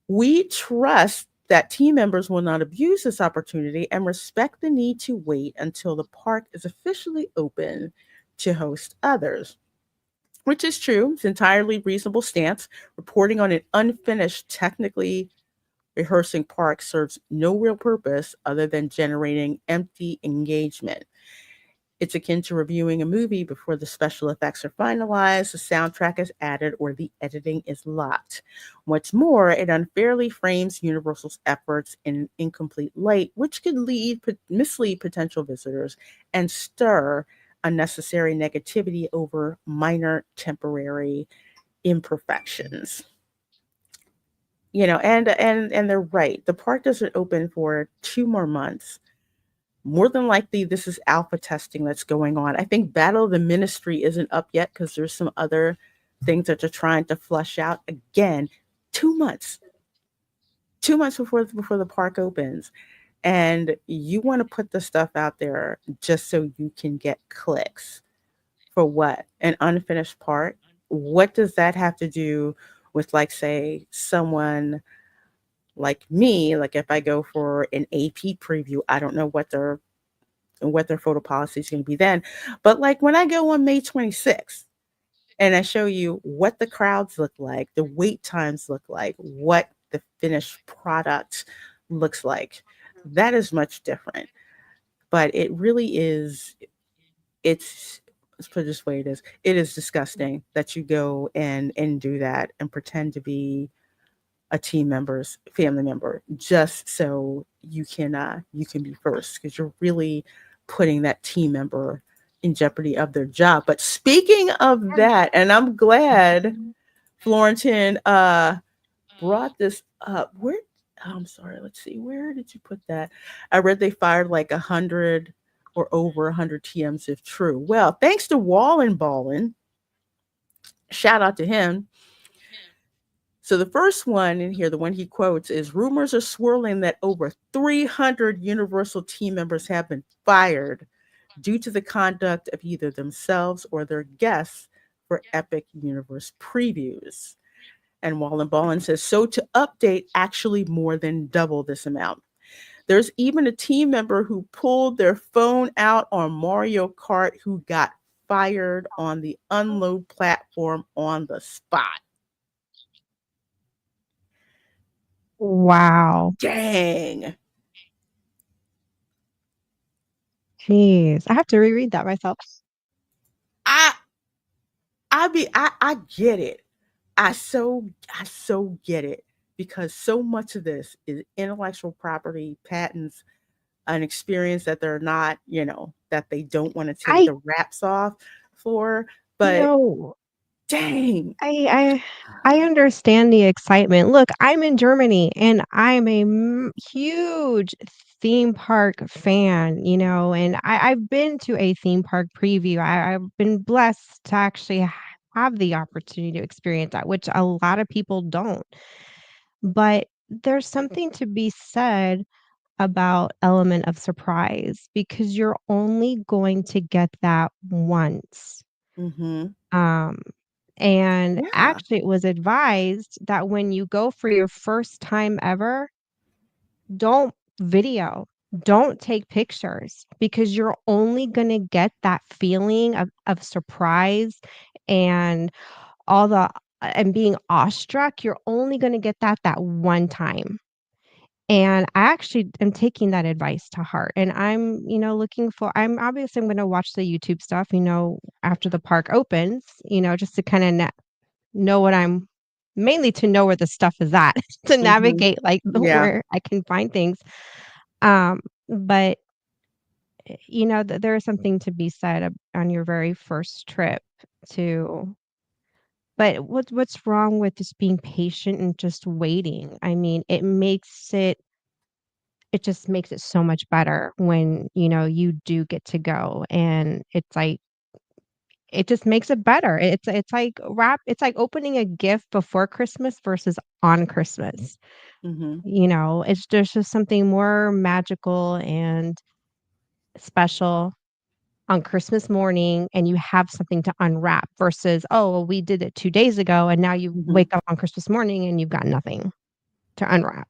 We trust that team members will not abuse this opportunity and respect the need to wait until the park is officially open to host others, which is true. It's an entirely reasonable stance. Reporting on an unfinished, technically rehearsing park serves no real purpose other than generating empty engagement. It's akin to reviewing a movie before the special effects are finalized, the soundtrack is added, or the editing is locked. What's more, it unfairly frames Universal's efforts in an incomplete light, which could mislead potential visitors and stir unnecessary negativity over minor temporary imperfections. And they're right. The park doesn't open for 2 more months. More than likely, this is alpha testing that's going on. I think Battle of the Ministry isn't up yet because there's some other things that they're trying to flush out. Again, 2 months, 2 months before the park opens, and you want to put the stuff out there just so you can get clicks for what? An unfinished part? What does that have to do with, like, say, someone like me? Like, if I go for an AP preview, I don't know what their photo policy is going to be then. But like when I go on May 26th and I show you what the crowds look like, the wait times look like, what the finished product looks like, that is much different. But it really is, let's put it this way, it is disgusting that you go and do that and pretend to be a team member's family member just so you can be first, because you're really putting that team member in jeopardy of their job. But speaking of that, and I'm glad Florentin brought this up. Where I'm sorry, let's see, where did you put that? I read they fired like 100 or over 100 TMs if true. Well, thanks to Wallin Ballin, shout out to him. So the first one in here, the one he quotes, is rumors are swirling that over 300 Universal team members have been fired due to the conduct of either themselves or their guests for Epic Universe previews. And Wallen Ballin says, so to update, actually more than double this amount. There's even a team member who pulled their phone out on Mario Kart who got fired on the unload platform on the spot.
Wow.
Dang.
Jeez. I have to reread that myself.
I I get it. I so get it because so much of this is intellectual property, patents, an experience that they're not, that they don't want to take
I
the wraps off for.
you
But
know,
dang.
I I understand the excitement. Look, I'm in Germany and I'm a huge theme park fan, and I've been to a theme park preview. I've been blessed to actually have the opportunity to experience that, which a lot of people don't. But there's something to be said about element of surprise because you're only going to get that once.
Mhm.
Um, and
Yeah.
actually, it was advised that when you go for your first time ever, don't video, don't take pictures because you're only going to get that feeling of surprise and all the and being awestruck. You're only going to get that one time. And I actually am taking that advice to heart, and I'm obviously I'm gonna watch the YouTube stuff, after the park opens, just to kinda know what I'm mainly to know where the stuff is at, to
Mhm.
navigate, like,
Yeah.
where I can find things. But, there is something to be said on your very first trip to but what's wrong with just being patient and just waiting? I mean, it just makes it so much better when, you do get to go, and it's like it just makes it better. It's like opening a gift before Christmas versus on Christmas.
Mhm.
There's just something more magical and special on Christmas morning, and you have something to unwrap versus, "Oh, well, we did it 2 days ago," and now you
Mhm.
wake up on Christmas morning and you've got nothing to unwrap,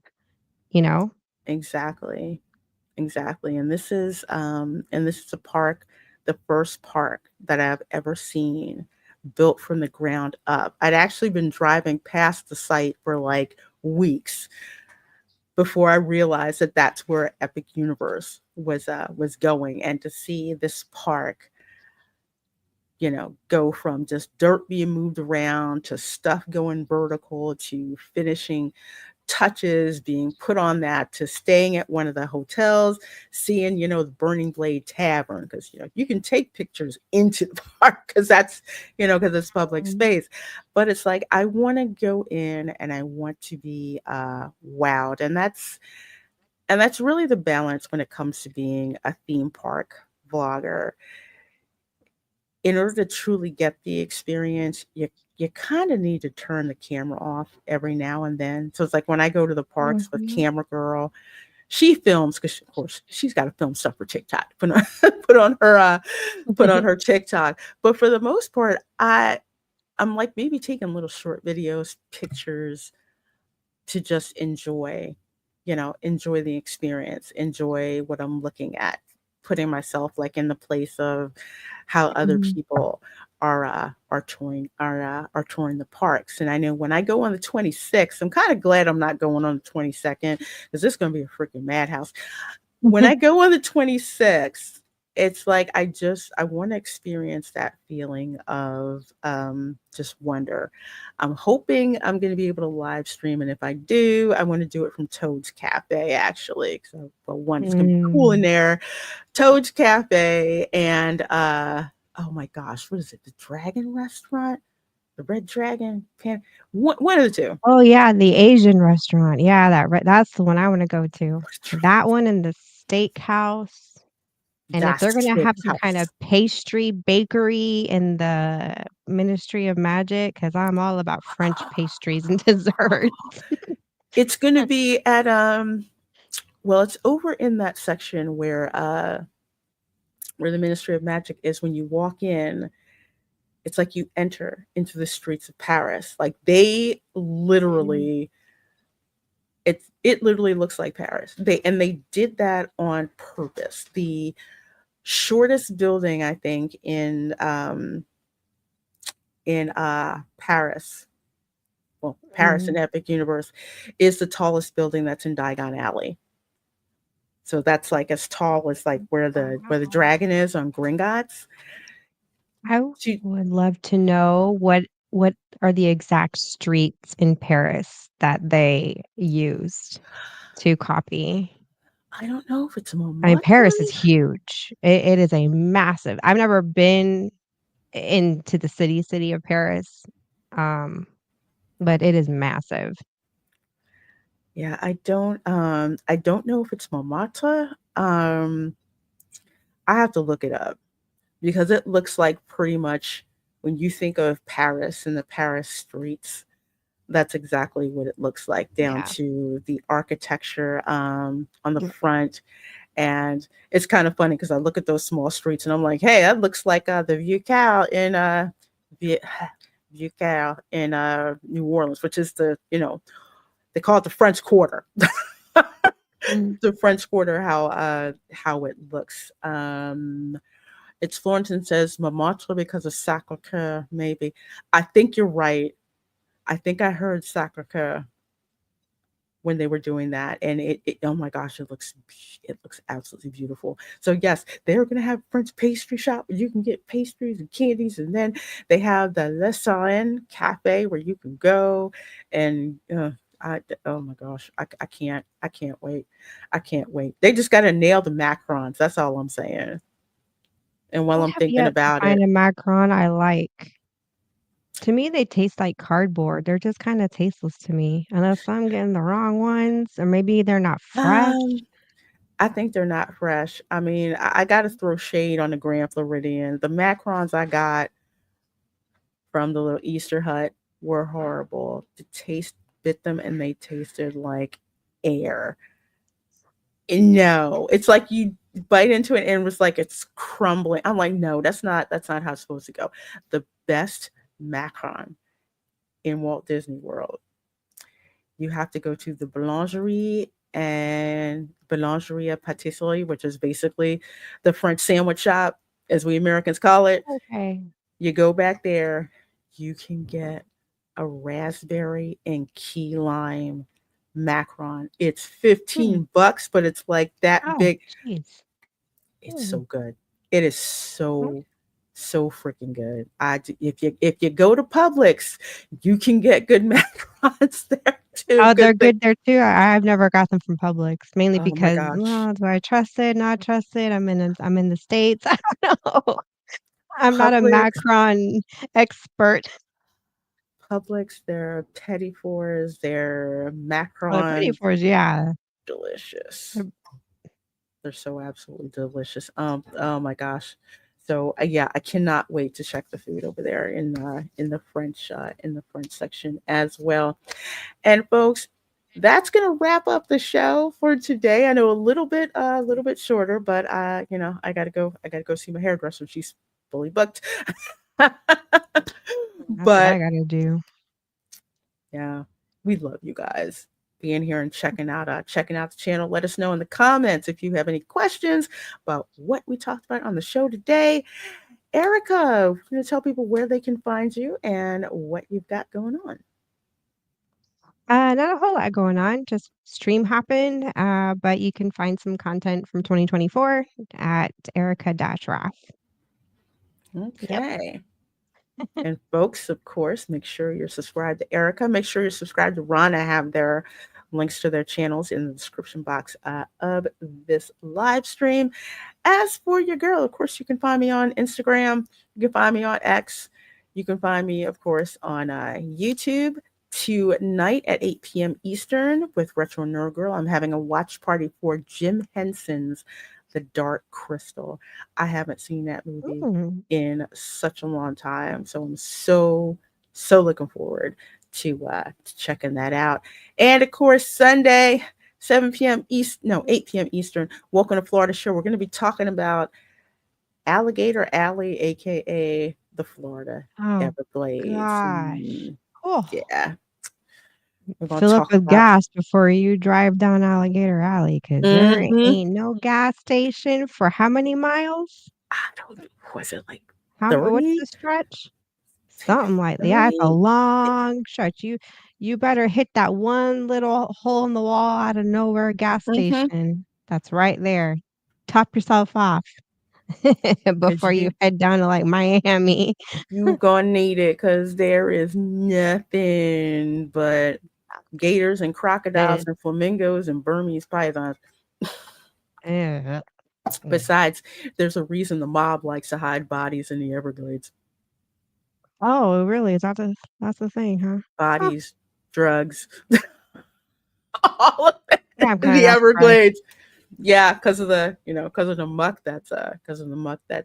you know?
Exactly. Exactly. And this is a park, the first park that I've ever seen built from the ground up. I'd actually been driving past the site for like weeks before I realized that that's where Epic Universe was going, and to see this park, go from just dirt being moved around to stuff going vertical to finishing touches being put on that to staying at one of the hotels, seeing, the Burning Blade Tavern, because, you can take pictures into the park because because it's public
Mhm.
space. But it's like, I want to go in and I want to be wowed. And that's really the balance when it comes to being a theme park vlogger. In order to truly get the experience, you kind of need to turn the camera off every now and then. So it's like when I go to the parks with
Mhm.
Camera Girl, she films because of course she's got to film stuff for TikTok, put on her TikTok. But for the most part, I'm like maybe taking little short videos, pictures, to just enjoy the experience, enjoy what I'm looking at, putting myself like in the place of how other
Mhm.
people are touring the parks. And I know when I go on the 26th, I'm kind of glad I'm not going on the 22nd because this is going to be a freaking madhouse. When I go on the 26th, it's like I want to experience that feeling of just wonder. I'm hoping I'm going to be able to live stream, and if I do, I want to do it from Toad's Cafe actually. So, well, one, it's going to be cool in
Mm.
there. Toad's Cafe and oh my gosh, what is it? The Dragon Restaurant? The Red Dragon, one of the two.
Oh, yeah, the Asian restaurant. Yeah, that's the one I wanna go to. That one and the steakhouse, and if they're
That's
gonna have some kind of
steakhouse.
pastry bakery in the Ministry of Magic, because 'cause I'm all about French pastries and desserts.
It's gonna be at well, it's over in that section where the Ministry of Magic is. When you walk in, it's like you enter into the streets of Paris. Like they
Mm.
literally, it literally looks like Paris. They did that on purpose. The shortest building, I think, in Paris, well, Paris in
Mhm.
Epic Universe, is the tallest building that's in Diagon Alley. So that's like as tall as like
Oh,
where the
wow.
dragon is on Gringotts.
I
She,
would love to know what are the exact streets in Paris that they used to copy.
I don't know if it's
I mean,
Montmartre.
Paris is huge. It is a massive I've never been into the city of Paris, um, but it is massive.
Yeah, I don't know if it's Montmartre. I have to look it up because it looks like pretty much when you think of Paris and the Paris streets, that's exactly what it looks like, down
Yeah.
to the architecture on the front. And it's kind of funny because I look at those small streets and I'm like, hey, that looks like the Vieux Carre in Vieux, Vieux Carre in New Orleans, which is they call it the French Quarter.
Mm.
The French Quarter, how it looks. It's Florentine says Montmartre because of Sacre Coeur, maybe. I think you're right. I think I heard Sacre Coeur when they were doing that, and oh my gosh, it looks absolutely beautiful. So yes, they're gonna have French pastry shop where you can get pastries and candies, and then they have the Le Sarin Cafe where you can go and oh my gosh, I can't wait. I can't wait. They just got to nail the macarons. That's all I'm saying. And
I
while I'm
have
thinking
yet to
about
find
it,
a macaron I like. To me, they taste like cardboard. They're just kinda tasteless to me, unless I'm getting the wrong ones, or maybe they're not fresh.
um, I think they're not fresh. I mean, I got to throw shade on the Grand Floridian. The macarons I got from the little Easter hut were horrible. The taste bit them and they tasted like air. And no, it's like you bite into it and it was like it's crumbling. I'm like, no, that's not how it's supposed to go. The best macaron in Walt Disney World, you have to go to the Boulangerie and Boulangerie Patisserie, which is basically the French sandwich shop, as we Americans call it.
Okay.
You go back there, you can get a raspberry and key lime macaron. It's
Hmm.
$15, but it's like that
Oh,
big.
jeez.
It's
Hmm.
so good. It is so freaking good. If you go to Publix, you can get good macarons there too.
Oh, they're
Good thing.
good there too? I've never got them from Publix, mainly
Oh my
because,
gosh.
well, do I trust it, not trust it? I'm in the States. I don't know. I'm not a
Publix,
macaron expert.
Their Teddy Fours, their
Well, the Pretty
macarons,
Fours, yeah.
delicious.
They're
They're so absolutely delicious. Oh my gosh. So yeah, I cannot wait to check the food over there in the French section as well. And folks, that's gonna wrap up the show for today. I know a little bit shorter, but I gotta go see my hairdresser. She's fully booked.
that's what I
But
gotta do.
yeah, we love you guys being here and checking out the channel. Let us know in the comments if you have any questions about what we talked about on the show today. Erica, we're going to tell people where they can find you and what you've got going on.
Not a whole lot going on, just stream hopping, but you can find some content from 2024 at Erica-Raff. Yep.
Okay. And folks, of course, make sure you're subscribed to Erica. Make sure you're subscribed to Ron. I have their links to their channels in the description box of this live stream. As for your girl, of course, you can find me on Instagram. You can find me on X. You can find me, of course, on YouTube tonight at 8 p.m. Eastern with Retro Nerd Girl. I'm having a watch party for Jim Henson's The Dark Crystal. I haven't seen that movie
Mm.
in such a long time, so I'm so looking forward to checking that out. And of course, Sunday, 7 p.m. East, no, 8 p.m. Eastern. Welcome to Florida Show. We're going to be talking about Alligator Alley, aka the Florida
Oh
Everglades.
gosh. Oh,
Yeah, we're gonna
fill up
talk
with
about.
gas before you drive down Alligator Alley, cause there
Mm-hmm.
ain't no gas station for how many miles?
I don't know. Was it like
How what's
30?
the stretch? Something like yeah, it's a
30?
long stretch. You better hit that one little hole in the wall out of nowhere gas
Mm-hmm.
station that's right there. Top yourself off
Because
before you head down to like Miami.
you gonna need it because there is nothing but gators and crocodiles
Good.
and flamingos and Burmese pythons.
Ugh.
Besides, there's a reason the mob likes to hide bodies in the Everglades.
Oh, really? Is that that's the thing, huh? Huh.
Bodies, drugs, all of it
Yeah, I'm
in
kinda
the
not surprised.
Everglades. Yeah, because of the because of the muck that's there.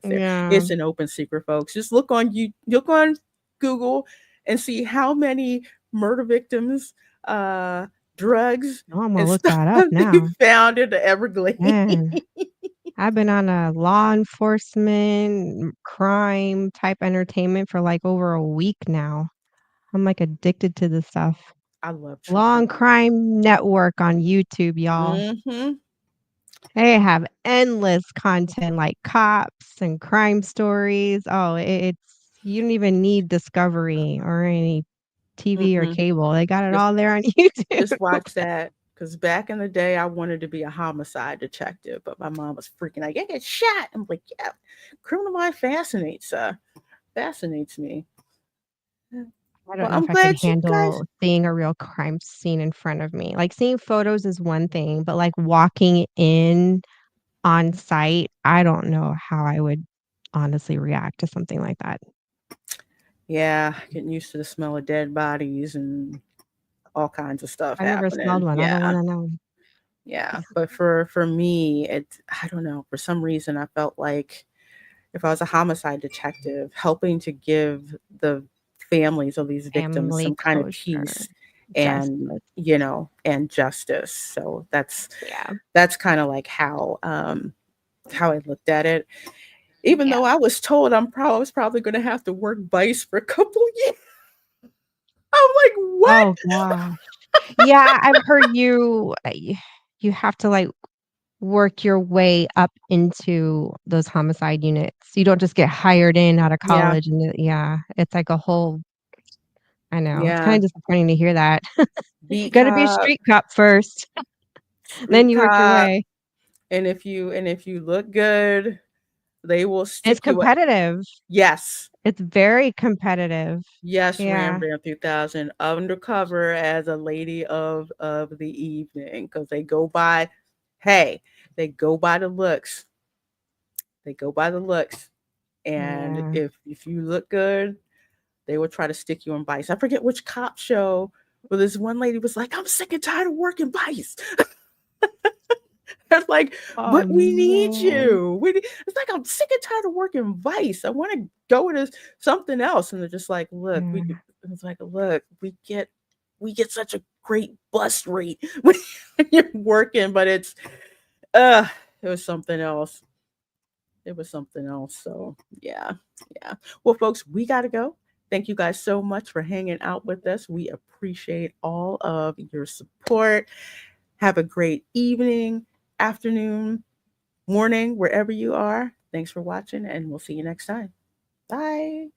Yeah.
It's an open secret, folks. Just look on Google and see how many murder victims, drugs,
Oh, I'm
and
gonna look
stuff
that up
they
now.
found in the Everglades.
Man, I've been on a law enforcement crime type entertainment for like over a week now. I'm like addicted to this stuff.
I love true
Long
crime.
Crime Network on YouTube, y'all.
Mm-hmm.
They have endless content like cops and crime stories. Oh, it's you don't even need Discovery or any TV or
Mm-mm.
cable. They got it
Just
all there on YouTube.
just watch that. Because back in the day, I wanted to be a homicide detective, but my mom was freaking like, "I get shot." I'm like, "Yeah, criminal mind fascinates me."
I don't
Well,
know if
I'm
I could
glad you guys.
handle seeing a real crime scene in front of me. Like seeing photos is one thing, but like walking in on site, I don't know how I would honestly react to something like that.
Yeah, getting used to the smell of dead bodies and all kinds of stuff
I've never smelled
happening.
one. I don't
Yeah,
want to know.
yeah. But for me, it's I don't know. For some reason, I felt like if I was a homicide detective, helping to give the families of these victims
Family
some kind of
closure,
peace and
justice.
and justice. So
Yeah.
that's kind of like how I looked at it. Even
Yeah.
though I was told I was probably going to have to work vice for a couple years. I'm like, what?
Oh gosh. Yeah, I've heard you have to like work your way up into those homicide units. You don't just get hired in out of
Yeah,
college and yeah, it's like a whole I know. It's
yeah.
kinda disappointing to hear that.
Beat
Gotta be a
cop,
street cop first, then
street
you work your
cop,
way.
and if you look good, they will
It's
stick you up.
competitive.
Yes.
It's very competitive.
Yes,
Yeah.
Rembrandt 3000 undercover as a lady of the evening because they go by, hey, they go by the looks. They go by the looks, and
Yeah.
if you look good, they will try to stick you in vice. I forget which cop show, but this one lady was like, "I'm sick and tired of working vice." It's like,
Oh,
but we need
no.
you. It's like I'm sick and tired of working vice. I want to go into something else. And they're just like, look,
Yeah.
it's like, look, we get such a great bust rate when you're working, but uh it was something else. It was something else. So yeah, yeah. Well, folks, we gotta go. Thank you guys so much for hanging out with us. We appreciate all of your support. Have a great evening, afternoon, morning, wherever you are. Thanks for watching, and we'll see you next time. Bye.